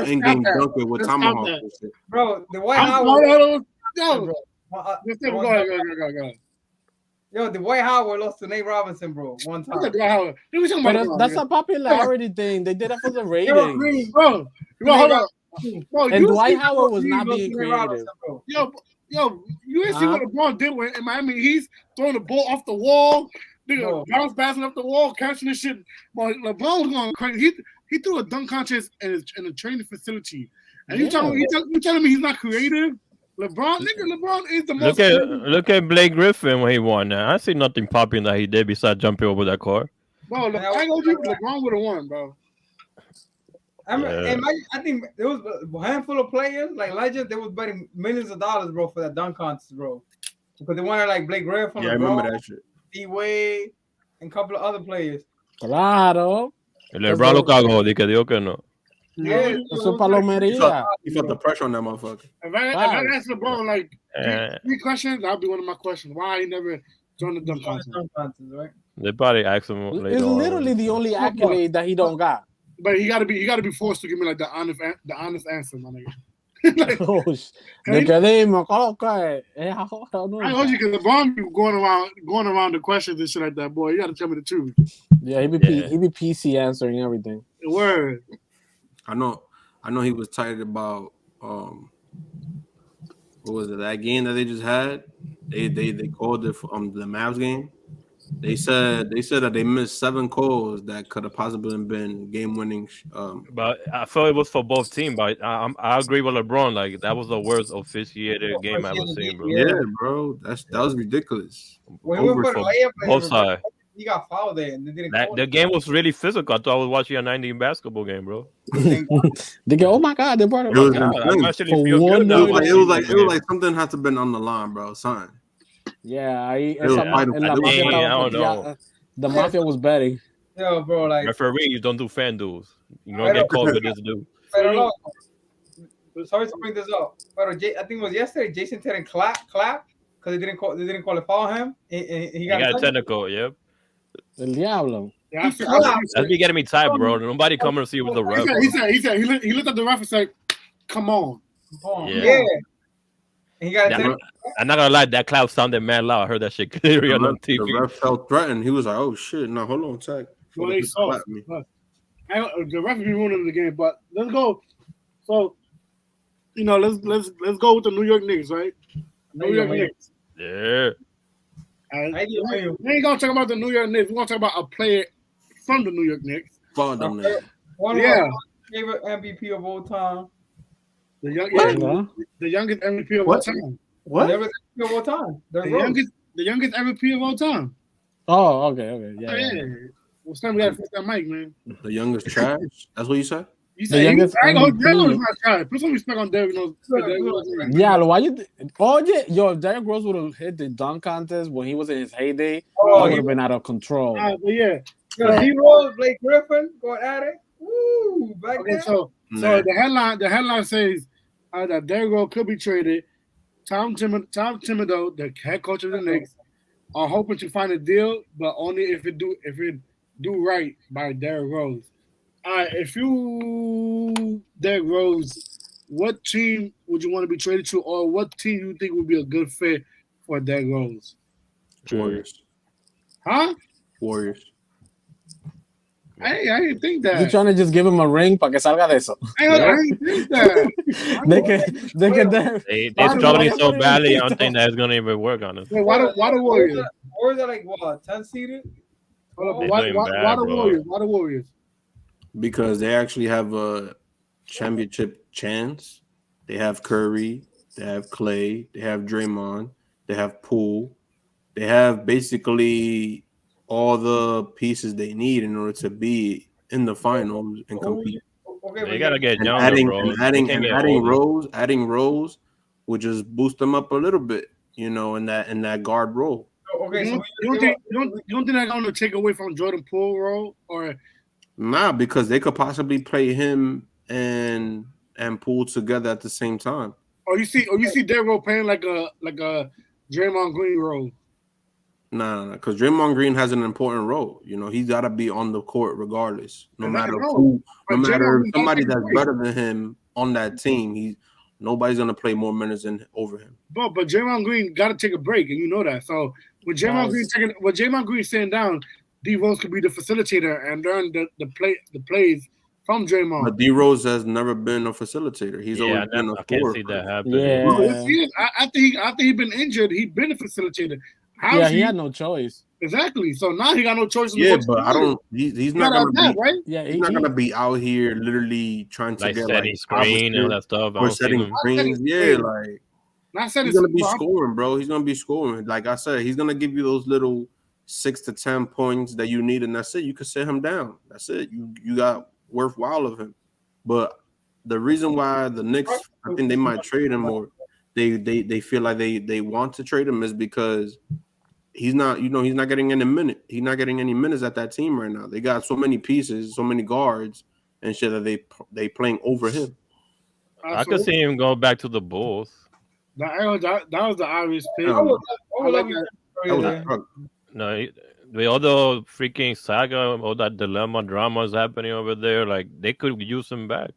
in-game dunker with tomahawk and shit? Bro, the White Howard. Go ahead. Yo, the Dwight Howard lost to Nate Robinson, bro, one time. That's a popularity thing. They did that for the ratings. Bro, hold on. And Dwight Howard was not being creative. Yo, you ain't see what LeBron did in Miami. He's throwing the ball off the wall, nigga, bounce passing off the wall, catching this shit. But LeBron was going crazy. He threw a dunk contest in a training facility, and you telling me he's not creative? LeBron is the most. Look at Blake Griffin when he won. Now I see nothing popping that he did besides jumping over that car. Bro, LeBron would have won, bro. I think there was a handful of players like legends. They was betting millions of dollars, bro, for that dunk contest, bro, because they wanted like Blake Griffin. Yeah, I remember that shit. D-Wade and a couple of other players. Claro. LeBron lo cagó, dijo que no. Yeah, eso palomería. He felt the pressure on that motherfucker. If I ask LeBron like 3 questions, that'll be one of my questions. Why he never joined the dunk contest? Right? They probably ask him later. It's literally the only accolade that he don't got. But he gotta be forced to give me like the honest answer, my nigga. Like, me quedé, me coloqué. I told you because LeBron be going around the questions and shit like that, boy. You gotta tell me the truth. Yeah, he be PC answering everything. Word. I know he was tired about what was it, that game that they just had? They called it the Mavs game. They said that they missed 7 calls that could have possibly been game winning. But I felt it was for both teams. But I agree with LeBron. Like that was the worst officiated game I ever seen, bro. Yeah, bro, that was ridiculous. Both sides. He got fouled there, and they didn't. The game was really physical. I thought I was watching a 90 basketball game, bro. They go, oh my god, they brought it. It was like something had to have been on the line, bro. Something. Yeah, I don't know. The mafia was betting. Yo, bro, like referees don't do fan duels. You don't get caught with this dude. Sorry to bring this up, but I think it was yesterday. Jason Tatum clap because they didn't call a foul on him. He got a technical. Yep. El Diablo. Yeah, that's be getting me tired, bro. Nobody coming to see with the ref. He looked at the ref and said, "Come on." Yeah. He got. I'm not gonna lie, that clap sounded mad loud. I heard that shit clearly on TV. The ref felt threatened. He was like, "Oh shit, no, hold on, check." Well, they saw me. The ref be ruining the game, but let's go. So, let's go with the New York Knicks, right? New York Knicks. Yeah. We ain't gonna talk about the New York Knicks. We're gonna talk about a player from the New York Knicks. One of my favorite MVP of all time. The youngest MVP of all time. What? The MVP of all time. The youngest MVP of all time. Oh, okay. Yeah. Well, it's time we gotta fix that mic, man. The youngest trash? That's what you said? You said youngest MVP. Not trash. Put some respect on Derrick Rose. Yeah, why you? If Derrick Rose would have hit the dunk contest when he was in his heyday, he would have been out of control. D-Rose, Blake Griffin going at it. Woo! Back there. So the headline says that Derrick Rose could be traded. Tom Thibodeau, the head coach of the Knicks, are hoping to find a deal, but only if it do right by Derrick Rose. If you Derrick Rose what team would you want to be traded to, or what team you think would be a good fit for Derrick Rose? Warriors. Huh? Warriors. I didn't think that. You trying to just give him a ring para que salga de eso? I didn't think that. They're struggling so badly. I don't think that's gonna even work on it. Wait, why the Warriors? Warriors are like what, 10 seeded? Why the Warriors? Why the Warriors? Because they actually have a championship chance. They have Curry, they have Clay, they have Draymond, they have Poole. They have basically all the pieces they need in order to be in the finals and compete. Okay, they gotta get younger, adding Rose would just boost them up a little bit, you know, in that guard role. Okay, you don't think they're going to take away from Jordan Poole role, or nah? Because they could possibly play him and Poole together at the same time. Or you see Derrick Rose playing like a Draymond Green role. Nah, because Draymond Green has an important role. You know, he's got to be on the court regardless, no matter somebody that's better than him on that team. Nobody's gonna play more minutes over him. But Draymond Green got to take a break, and you know that. So with Draymond Green sitting down, D Rose could be the facilitator and learn the plays from Draymond. But D Rose has never been a facilitator. He's always been a I can't scorer. see that happening. Yeah. After he been injured, he been a facilitator. He had no choice. Exactly. So now he got no choice. But I don't. He's not gonna be right. Yeah, he's not gonna be out here literally trying to get setting screen and all that stuff. Or setting screens. Yeah, like he's gonna be scoring, bro. He's gonna be scoring. Like I said, he's gonna give you those little 6 to 10 points that you need, and that's it. You can sit him down. That's it. You got worthwhile of him. But the reason why the Knicks, I think they might trade him, or they feel like they want to trade him, is because he's not getting any minute. He's not getting any minutes at that team right now. They got so many pieces, so many guards and shit that they playing over him. I could see him go back to the Bulls. That was the obvious pick. No, with all the freaking saga, all that dilemma drama is happening over there, like they could use him back.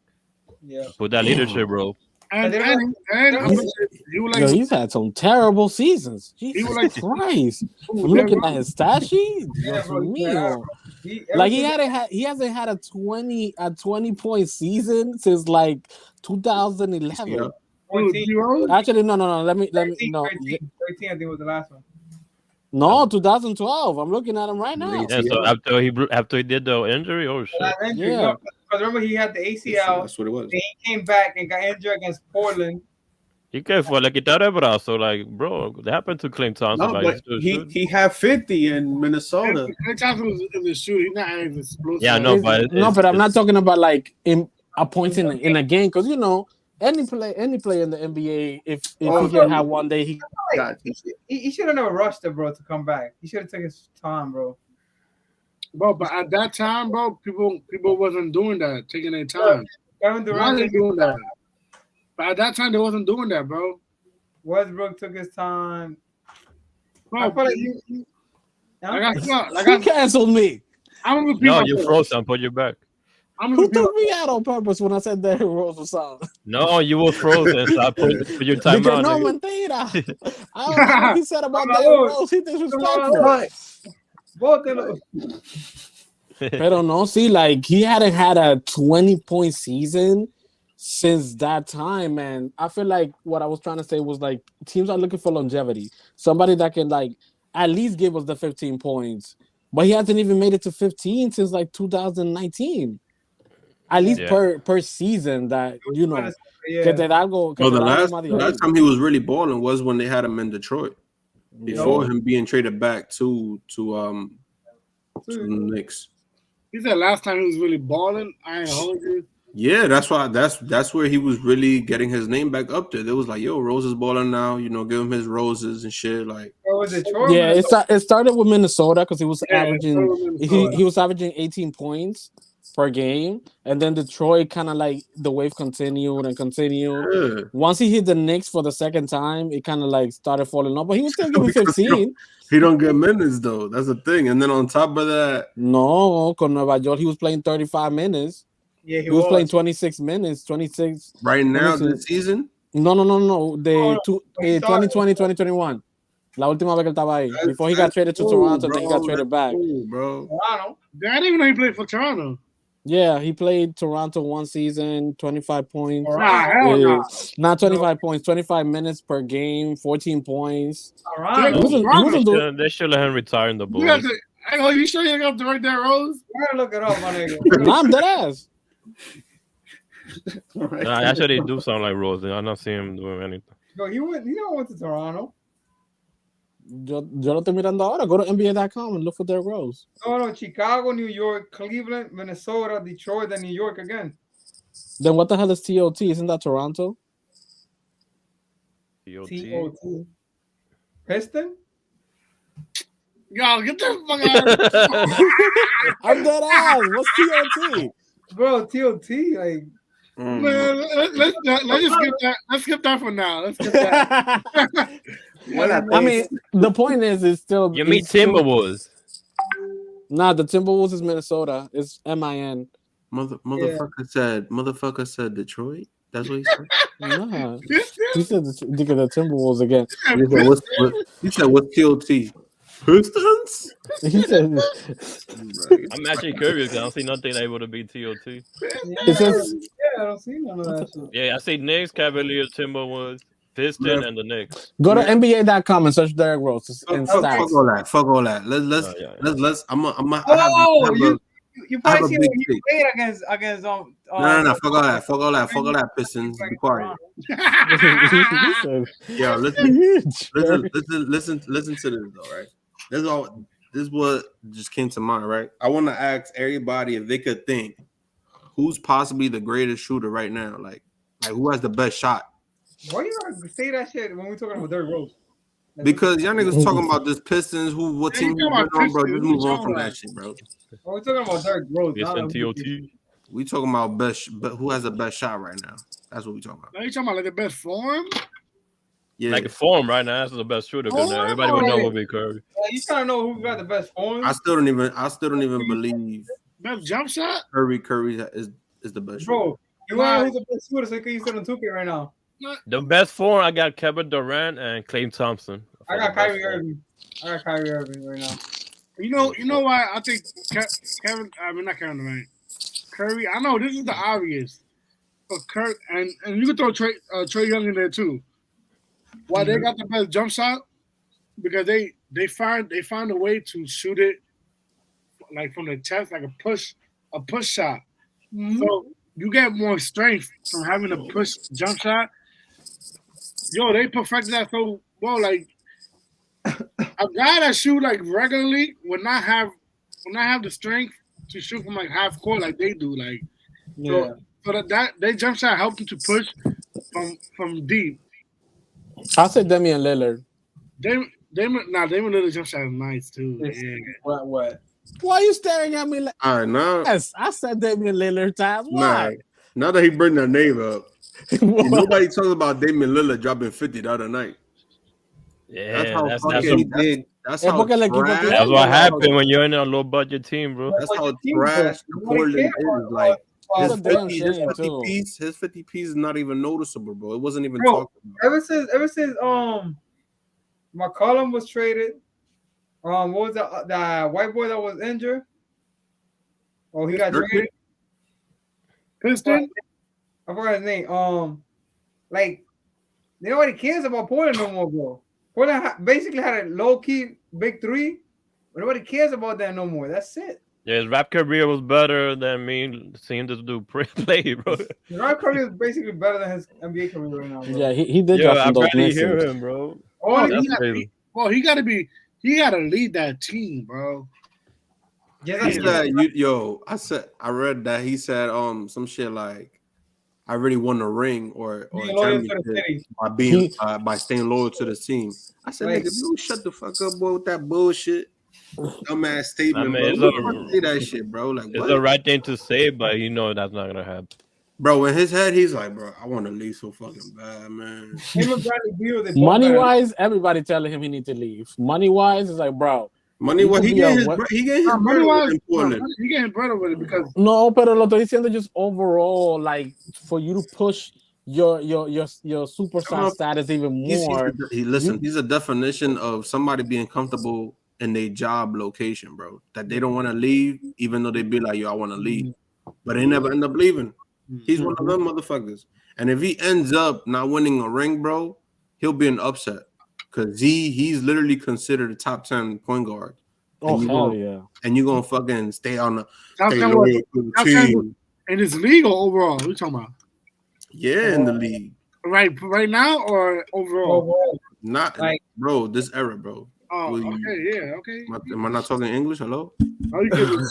Yeah, with that leadership, bro. He's had some terrible seasons. Jesus Christ! I'm looking at his stat sheet. Like he hasn't had a 20 point season since like 2011. Yeah. Actually, no. Let me 13, I think was the last one. No, 2012. I'm looking at him right now. Yeah, so after he did the injury, oh shit. Yeah. Because remember he had the ACL. That's what it was. Then he came back and got injured against Portland. He can't for like quitar el brazo, like bro. That happened to Klay Thompson. No, but he had 50 in Minnesota. Klay Thompson was a shooter. He's not as explosive. Yeah, no, but I'm not talking about like in a point in a game, because you know any player in the NBA, if he can have one day, he should have never rushed it, bro, to come back. He should have taken his time, bro. Bro, but at that time, bro, people wasn't doing that, taking their time. Kevin Durant wasn't doing that. But at that time, they wasn't doing that, bro. Westbrook took his time. Bro, I feel like he canceled me. No, you froze and put you back. Who took me out on purpose when I said that Rose was out? No, you were frozen. So I put your time out. No, mentira. I don't know what he said about that Rose. He disrespectful. Pero no, see, like he hadn't had a 20-point season since that time, and I feel like what I was trying to say was like teams are looking for longevity, somebody that can like at least give us the 15 points, but he hasn't even made it to 15 since like 2019, at least per season. That you know, the last time he was really balling was when they had him in Detroit. Before him being traded back to the Knicks. He said last time he was really balling. I ain't hold you. Yeah, that's why. That's where he was really getting his name back up there. They was like, "Yo, Rose is balling now. You know, give him his roses and shit." Like, it started with Minnesota because he was averaging he was averaging 18 points per game, and then Detroit kind of like the wave continued. Yeah. Once he hit the Knicks for the second time, it kind of like started falling off, but he was still giving 15. He don't get minutes though. That's the thing. And then on top of that, no, con Nueva York he was playing 35 minutes. Yeah, He was playing 26 minutes. 26 right now this season. No. The 2020, 2021. La última vez que él estaba ahí. Before he got traded to Toronto, then he got traded back. Bro. Toronto. I didn't even know he played for Toronto. Yeah, he played Toronto one season, 25 points. Nah, hell no. Not 25 points, 25 minutes per game, 14 points. Toronto. They should let him retire in the Bulls. You sure you got to write that, Rose? You gotta look it up, my nigga. Nah, I'm dead ass. Nah, actually, do sound like Rose. I'm not seeing him doing anything. Yo, he never went to Toronto. Yo lo estoy mirando ahora. Go to NBA.com and look for Derrick Rose. No, Chicago, New York, Cleveland, Minnesota, Detroit, and New York again. Then what the hell is TOT? Isn't that Toronto? TOT. Piston? Yo, get the fuck out. I'm dead ass. What's TOT? Bro, TOT, like... Man, let's just skip that. Let's skip that for now. Let's skip that. I mean, the point is, it's still. You mean Timberwolves? Nah, the Timberwolves is Minnesota. It's MIN. Motherfucker said Detroit. That's what he said. Nah, he said the Timberwolves again. He said what's TOT? Pistons? He said. I'm actually curious because I don't see nothing able to beat TOT. It says. I don't see none of that shit. Yeah, I see Knicks, Cavaliers, Timberwolves, Piston, and the Knicks. Go to NBA.com and search Derrick Rose and stats. Fuck all that. Let's. You probably see what he played against no. Fuck all that. Pistons. Be quiet. Yo, listen to this though, right? This is what just came to mind, right? I want to ask everybody if they could think who's possibly the greatest shooter right now, like who has the best shot. Why you gotta say that shit when we talking about Derrick Rose? Because y'all niggas talking about this Pistons, what team you on, bro? Just move on from that shit, bro. We're talking about Derrick Rose. We talking about who has the best shot right now. That's what we talking about. Are you talking about like the best form? Yeah, like form right now. That's the best shooter. Everybody would know what be Curry. You trying to know who got the best form? I still don't even believe best jump shot. Curry is the best. Bro, you want to know who's the best shooter? So you can use it on 2K right now. The best form, I got Kevin Durant and Klay Thompson. I got Kyrie Irving. Right now. You know why I think Kevin? I mean not Kevin Durant. Curry. I know this is the obvious, but Kurt and you can throw Trae Young in there too. Why they got the best jump shot? Because they find a way to shoot it like from the chest, like a push shot. Mm-hmm. So you get more strength from having a push jump shot. Yo, they perfected that so well. Like a guy that shoot like regularly would not have the strength to shoot from like half court like they do. Like so that they jump shot helped them to push from deep. I'll say Damian Lillard. Damian Lillard jump shot is nice too. Yeah. What? Why are you staring at me like? All right, now. Yes, I said Damian Lillard times. Why? Now that he bring that name up, nobody talks about Damian Lillard dropping 50 the other night. Yeah, that's what happened when you're in a low budget team, bro. That's how trash Portland is. Like his 50 piece is not even noticeable, bro. It wasn't even talked about. Ever since McCollum was traded, what was the white boy that was injured? Oh, he got traded. Piston? I forgot his name. Like nobody cares about Portland no more, bro. Portland basically had a low key big three, but nobody cares about that no more. That's it. Yeah, his rap career was better than me seeing this dude play, bro. His rap career is basically better than his NBA career right now, bro. Yeah, he did. Yeah, I'm ready to hear him, bro. He got to lead that team, bro. Yeah, I read that he said some shit like, I really won a ring or by staying loyal to the team. I said, nigga, you shut the fuck up, boy, with that bullshit. Dumbass statement, bro. Say that shit, bro. Like, it's the right thing to say, but you know that's not gonna happen. Bro, in his head, he's like, bro, I want to leave so fucking bad, man. Money wise, everybody telling him he need to leave. Money wise, it's like, bro, Money, what he getting his bread with in Portland. He getting bread with it because no, pero lo estoy diciendo just overall, like for you to push your superstar status even more. He's a definition of somebody being comfortable in their job location, bro. That they don't want to leave, even though they be like, yo, I want to leave. But they never end up leaving. He's one of them motherfuckers. And if he ends up not winning a ring, bro, he'll be an upset. Because he's literally considered a top 10 point guard. Oh, hell yeah. And you're going to fucking stay on the team. And it's legal overall. What are you talking about? Yeah, in the league. Right now or overall? Not, like, bro, this era, bro. Oh, okay. Am I not talking English? Hello? Oh, you can.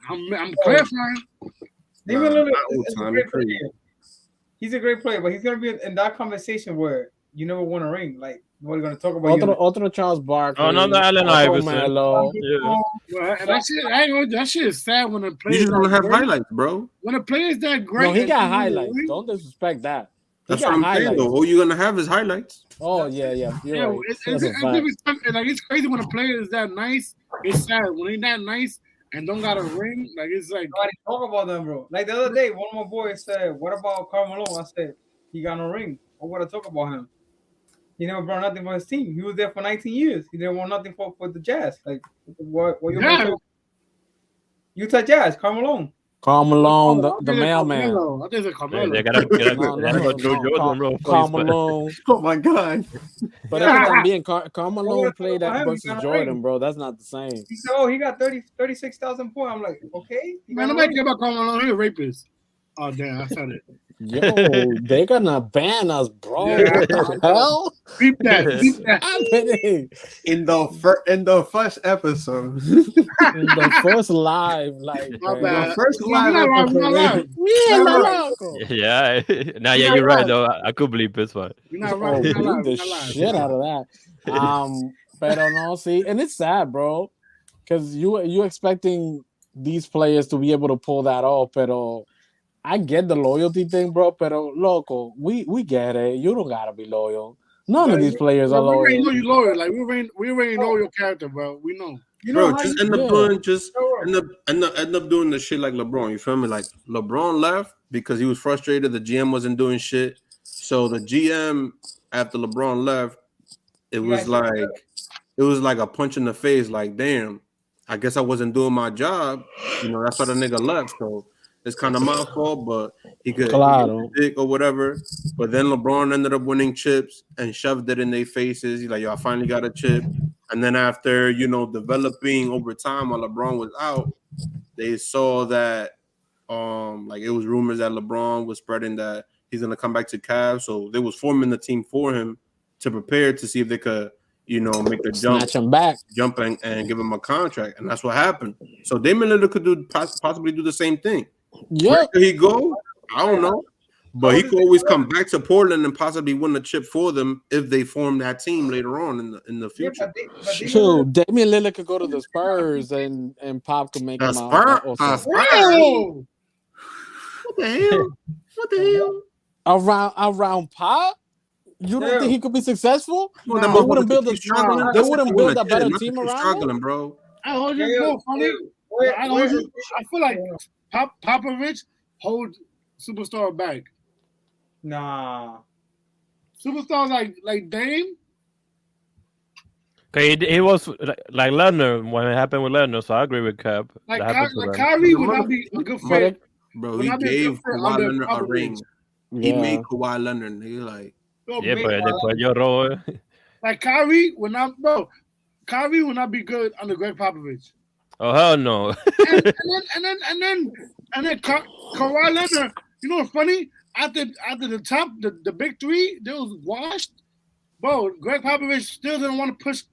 I'm clarifying. He's a great player, but he's gonna be in that conversation where you never won a ring. Like nobody's gonna talk about otro Charles Barkley. Oh, no, Allen Iverson. And that shit is sad when the players. You just don't have highlights, bro. When a player is that great, no, he got highlights. Don't disrespect that. That's what I'm saying, though. All you're gonna have is highlights. Oh yeah. You're right. It's crazy when a player is that nice. It's sad when he's that nice and don't got a ring. Like it's like nobody talk about them, bro. Like the other day, one of my boys said, "What about Carmelo?" I said, "He got no ring. I want to talk about him. He never brought nothing for his team. He was there for 19 years. He didn't want nothing for the Jazz. Like what you Utah Jazz, Carmelo." Carmelo, the mailman. I think it's Carmelo. They gotta go Jordan, bro. Carmelo. Oh my god! But también Carmelo played that versus Jordan, bro. That's not the same. He said, "Oh, he got 36,000 points." I'm like, okay. Man, nobody care about Carmelo. He's a rapist. Oh damn, I said it. Yo, they gonna ban us, bro. What the hell? Beep that. In the first episode, in the first live, like the first live episode. Yeah. Nah, yeah, you're right though. I could believe this one. You're not right. Beat the shit out of that. Pero no, see, and it's sad, bro, because you expecting these players to be able to pull that off, pero. I get the loyalty thing, bro, pero loco, we get it. You don't gotta be loyal. None of these players are loyal. We already know you loyal. Like we already know your character, bro. We know. Bro, just end up doing the shit like LeBron. You feel me? Like LeBron left because he was frustrated. The GM wasn't doing shit. So the GM after LeBron left, it was like a punch in the face. Like, damn, I guess I wasn't doing my job. You know, that's why the nigga left. So. It's kind of my fault, but he could dick or whatever. But then LeBron ended up winning chips and shoved it in their faces. He's like, yo, I finally got a chip. And then after, developing over time while LeBron was out, they saw that like it was rumors that LeBron was spreading that he's gonna come back to Cavs. So they was forming the team for him to prepare to see if they could, make a snatch him back, and give him a contract. And that's what happened. So Damian Lillard could possibly do the same thing. Yeah. Where could he go? I don't know. But he could always come back to Portland and possibly win the chip for them if they form that team later on in the future. True. Damian Lillard could go to the Spurs and Pop could make him out. What the hell? Around Pop? You don't think he could be successful? No, they wouldn't build a better team around him, bro. I hold you funny. I feel like Popovich hold superstar back. Nah. Superstars like Dame. Okay, he was like Leonard when it happened with Leonard, so I agree with Cap. Like Kyrie would not be a good fit. Bro, he gave Kawhi Leonard a ring. He made Kawhi Leonard, nigga, like. Yeah, but después lloró. Like Kyrie would not be good under Greg Popovich. Oh hell no! and then Kawhi Leonard. You know what's funny? After the top, the big three, they was washed. Bro, Greg Popovich still didn't want to push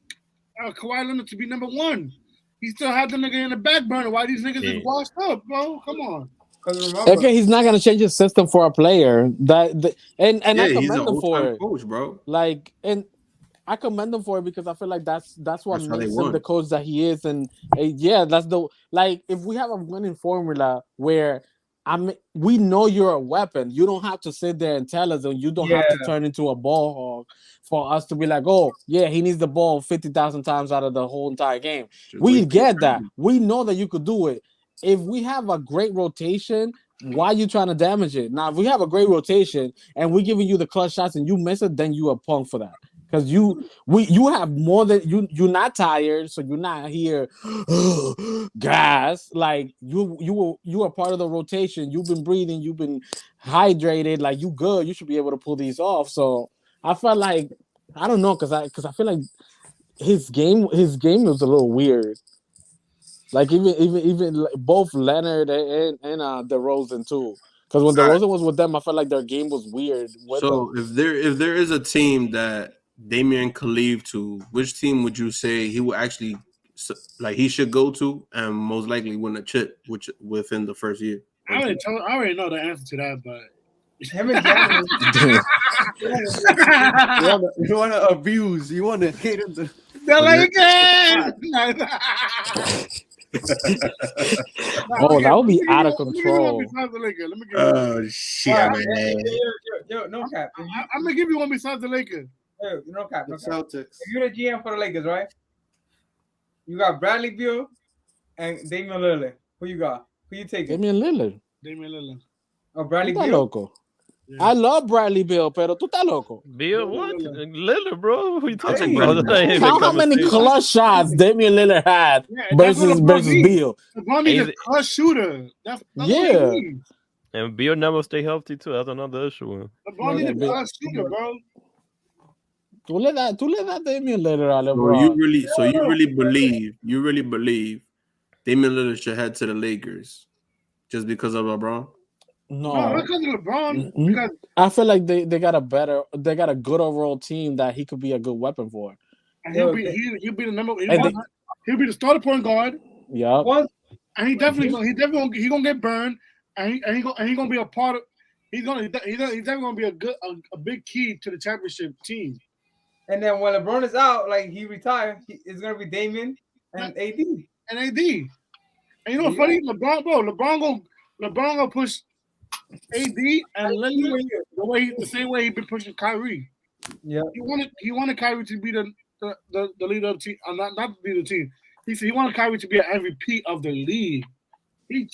Kawhi Leonard to be number one. He still had the nigga in the back burner. Why these niggas is washed up, bro? Come on. Okay, he's not gonna change his system for a player. And I commend him for it, coach, bro. Like, and I commend him for it because I feel like that's what makes him the coach that he is. And that's if we have a winning formula where I mean, we know you're a weapon. You don't have to sit there and tell us, and you don't have to turn into a ball hog for us to be like, oh, yeah, he needs the ball 50,000 times out of the whole entire game. We get that. We know that you could do it. If we have a great rotation, why are you trying to damage it? Now, if we have a great rotation and we're giving you the clutch shots and you miss it, then you a punk for that. Because you have more than you're not tired, so you're not here gas. Like you are part of the rotation. You've been breathing, you've been hydrated, like you good. You should be able to pull these off. So I felt like I don't know, because I feel like his game was a little weird. Like even like both Leonard and DeRozan too. Because when DeRozan was with them, I felt like their game was weird. So if there is a team that Damian could leave to, which team would you say he would actually like he should go to and most likely win a chip within the first year? I already know the answer to that, but him and Jamal. You want to abuse? You want to hit him? The Lakers. Oh, that would be out of control. Oh shit, man! Yo, no cap. I'm gonna give you one besides the Lakers. Yo, no cap. The Celtics. If you're the GM for the Lakers, right? You got Bradley Beal and Damian Lillard. Who you got? Who you taking? Damian Lillard. Oh, Bradley Beal. Loco. Yeah. I love Bradley Beal, pero tú estás loco. Beal, what? Lillard, bro. Who you talking about? Count how many clutch shots Damian Lillard had versus Beal. LeBron needs a clutch shooter. That's yeah. And Beal never stay healthy too. That's another issue. LeBron needs a clutch shooter, bro. Tú le das Damian Lillard a LeBron. Bro, you really believe Damian Lillard should head to the Lakers just because of LeBron? No, because of LeBron. Mm-hmm. Because I feel like they got a good overall team that he could be a good weapon for. And he'll be the starter point guard. Yeah. And he definitely gonna get burned. And he gonna be a part of. He's definitely gonna be a big key to the championship team. And then when LeBron is out, like he retired, it's gonna be Damian and AD. And you know what's funny? LeBron gonna push AD and Lillard the same way he been pushing Kyrie. Yeah, he wanted Kyrie to be the leader of the team, not the leader of the team. He wanted Kyrie to be an MVP of the league. He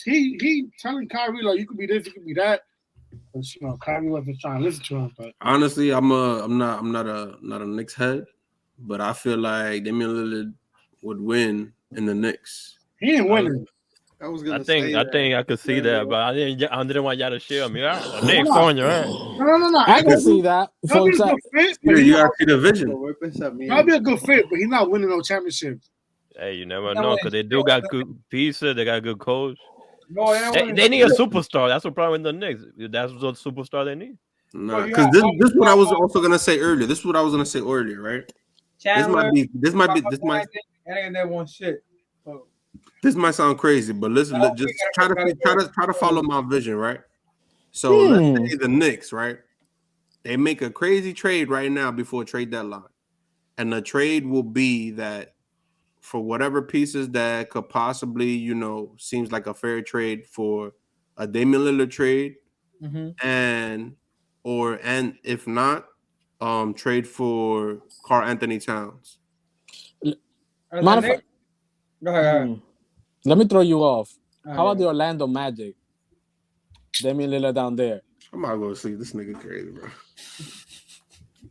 telling Kyrie like you could be this, you could be that. But you know, Kyrie wasn't trying to listen to him. But honestly, I'm not a Knicks head, but I feel like Damian Lillard would win in the Knicks. He ain't winning. I think I could see that, but I didn't want y'all to share me. Knicks on you, right? No. I can see that. You got to see the vision. That'd be a good fit, but he's not winning no championships. Hey, you never know because they do got good pieces. They got a good coach. No, they need a superstar. That's the problem in the Knicks. That's the superstar they need. No, because this is what I was also gonna say earlier. This is what I was gonna say earlier, right? Chandler, this might. And they want shit. This might sound crazy, but listen, just try to follow my vision, right? So let's say the Knicks, right? They make a crazy trade right now before trade deadline, and the trade will be that for whatever pieces that could possibly, seems like a fair trade for a Damian Lillard trade, and if not, trade for Karl Anthony Towns. Go ahead. Let me throw you off. How about the Orlando Magic? Damian Lillard down there. I'm not gonna see this nigga crazy, bro.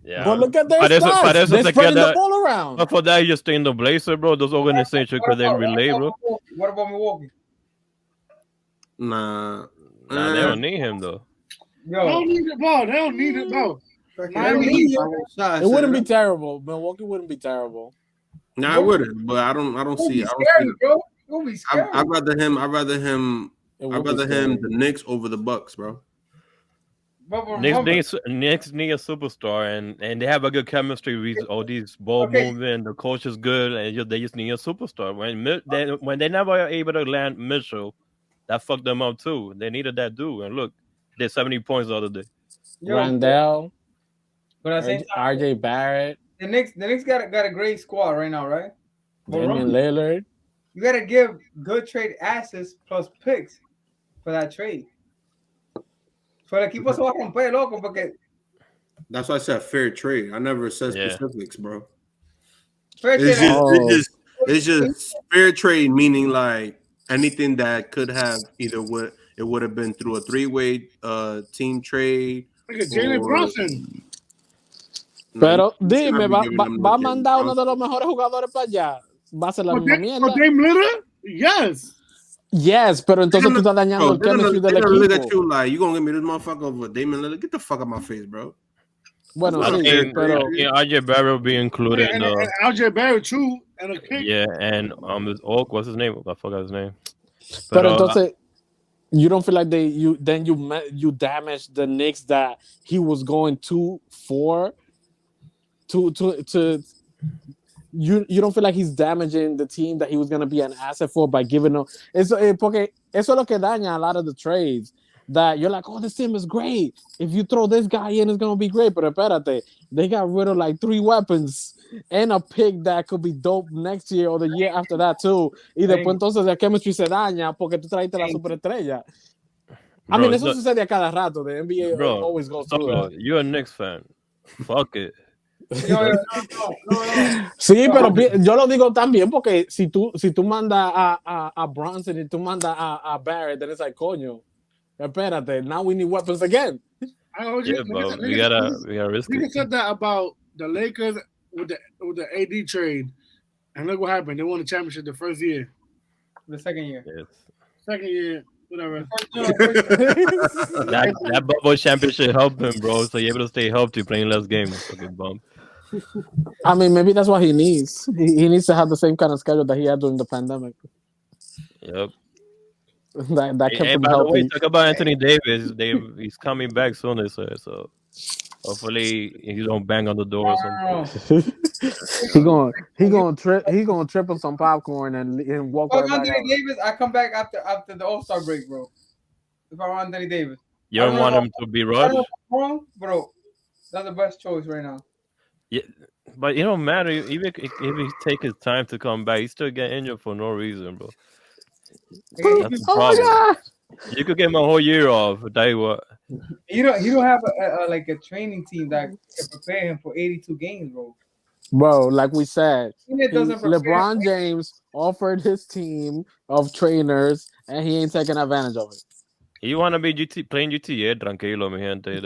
Yeah, but look at their stats. They're spreading the ball around. But for that, you stay in the Blazers, bro. Those organizations because they relay, bro. What about Milwaukee? Nah, they don't need him though. Yo, they don't need it, bro. They don't need it, bro. It wouldn't be terrible. Milwaukee wouldn't be terrible. No, I wouldn't. But I don't see it. I'd rather him the Knicks over the Bucks, bro. Knicks need a superstar, and they have a good chemistry with all these ball moving. The coach is good, and they just need a superstar. When they never are able to land Mitchell, that fucked them up too. They needed that dude, and look, they 70 points the other day. Randall, but I think RJ Barrett. The Knicks got a great squad right now, right? Damian Lillard. You got to give good trade assets plus picks for that trade. Pero el equipo se va a romper, loco, porque. That's why I said fair trade. I never said specifics, bro. Fair It's just fair trade, meaning like anything that could have either would have been through a 3-way team trade. Jalen Brunson. Pero dime, va a mandar uno de los mejores jugadores para allá. Va a ser la misma mierda. Dame Lillard? Yes, pero entonces tú estás dañando el chemistry del equipo. Look at you like, you gonna give me this motherfucker over Damian Lillard? Get the fuck out of my face, bro. Bueno, sí, pero RJ Barrett will be included in the RJ Barrett too, and a pick. Yeah, and this Oak, what's his name? I forgot his name. Pero entonces, you don't feel like you damaged the Knicks that he was going 2-4 to you don't feel like he's damaging the team that he was going to be an asset for by giving them porque eso es lo que daña a lot of the trades that you're like, oh, this team is great, if you throw this guy in, it's going to be great, pero espérate, they got rid of like 3 weapons and a pick that could be dope next year or the year after that too, y después entonces el chemistry se daña porque tú traiste la superestrella. I mean, eso sucede a cada rato. The NBA always goes through it. You're a Knicks fan. Fuck it. No. Sí, pero yo lo digo también porque si tú mandas a Brunson y tú mandas a Barrett, then it's like, coño, espérate, now we need weapons again. But we gotta risk it. You said that about the Lakers with the AD trade, and look what happened. They won the championship the first year. The second year. Yes. Second year. Whatever. that bubble championship helped him, bro. So you're able to stay healthy playing less games. Fucking bum. I mean, maybe that's what he needs. He needs to have the same kind of schedule that he had during the pandemic. Yep. That kept him by the way, healthy. talk about Anthony Davis. He's coming back soon, they say. So hopefully he don't bang on the door or something. He gonna trip on some popcorn and walk right back Anthony out. Davis, I come back after the All-Star break, bro. If I want Anthony Davis. You don't want him to be rushed? Wrong, bro. That's the best choice right now. Yeah, but it don't matter. Even if he take his time to come back, he still get injured for no reason, bro. That's the problem. You could get him a whole year off. I'll tell you what. You don't have a training team that can prepare him for 82 games, bro. Bro, like we said, LeBron James offered his team of trainers, and he ain't taking advantage of it. You want to be playing GTA, tranquilo, mi gente.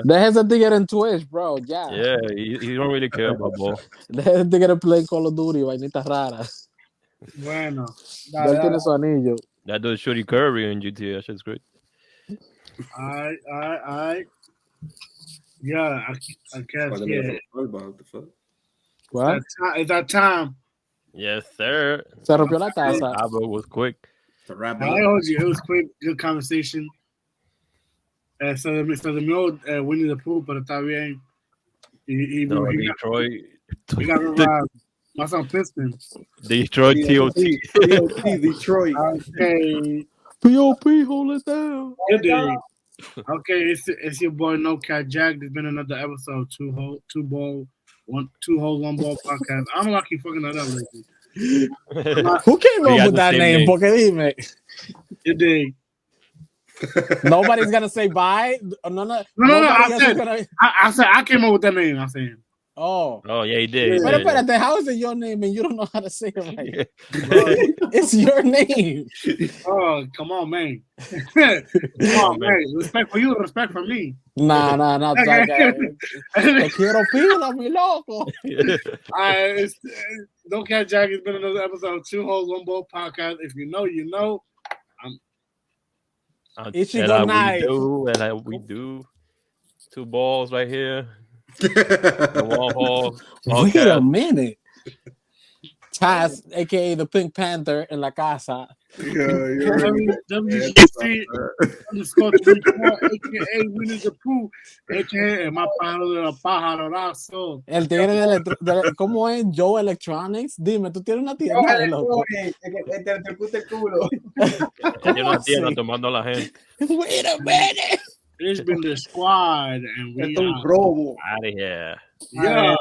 Deja de get in Twitch, bro. Yeah. Yeah, he don't really care about ball. Deja de get play Call of Duty, vainitas raras. Bueno. Ya tiene su anillo. That dude Shorty Curry in GTA. That shit's great. I yeah, I guess. Yeah. What? It's that time. Yes, sir. Se rompió la taza. Abo was quick. I told you it was quick, good conversation. Se durmió Winnie the Pooh, pero está bien. Detroit. We got revived. My son Pistons. Detroit TOT. Detroit. Okay. POP, hold it down. Okay, it's your boy No Cat Jack. There's been another episode, 2Holes1Ball podcast. I don't know why I keep fucking that up lately. Who came up with that name? Porque dime. You dig. Nobody's gonna say bye. No. I said I came up with that name. I'm saying. Oh yeah, he did. But espérate, how is it your name and you don't know how to say it right? It's your name. Oh, come on, man. Come on, man. Respect for you, respect for me. Nah. Te quiero pila, mi loco. No Cat Jack. It's been another episode of 2Holes1Ball podcast. If you know, you know. It's your good night. We do. 2 balls right here. Wait a minute. Taz, aka the Pink Panther in La Casa. WGC _ 34, aka Winnie the Pooh, aka my pájaro. El tigre de ¿cómo es? Joe Electronics. Dime, tú tienes una tienda de loco. Tiene una tienda tomando a la gente. Wait a minute. It's been the squad, and we out of here. Yeah.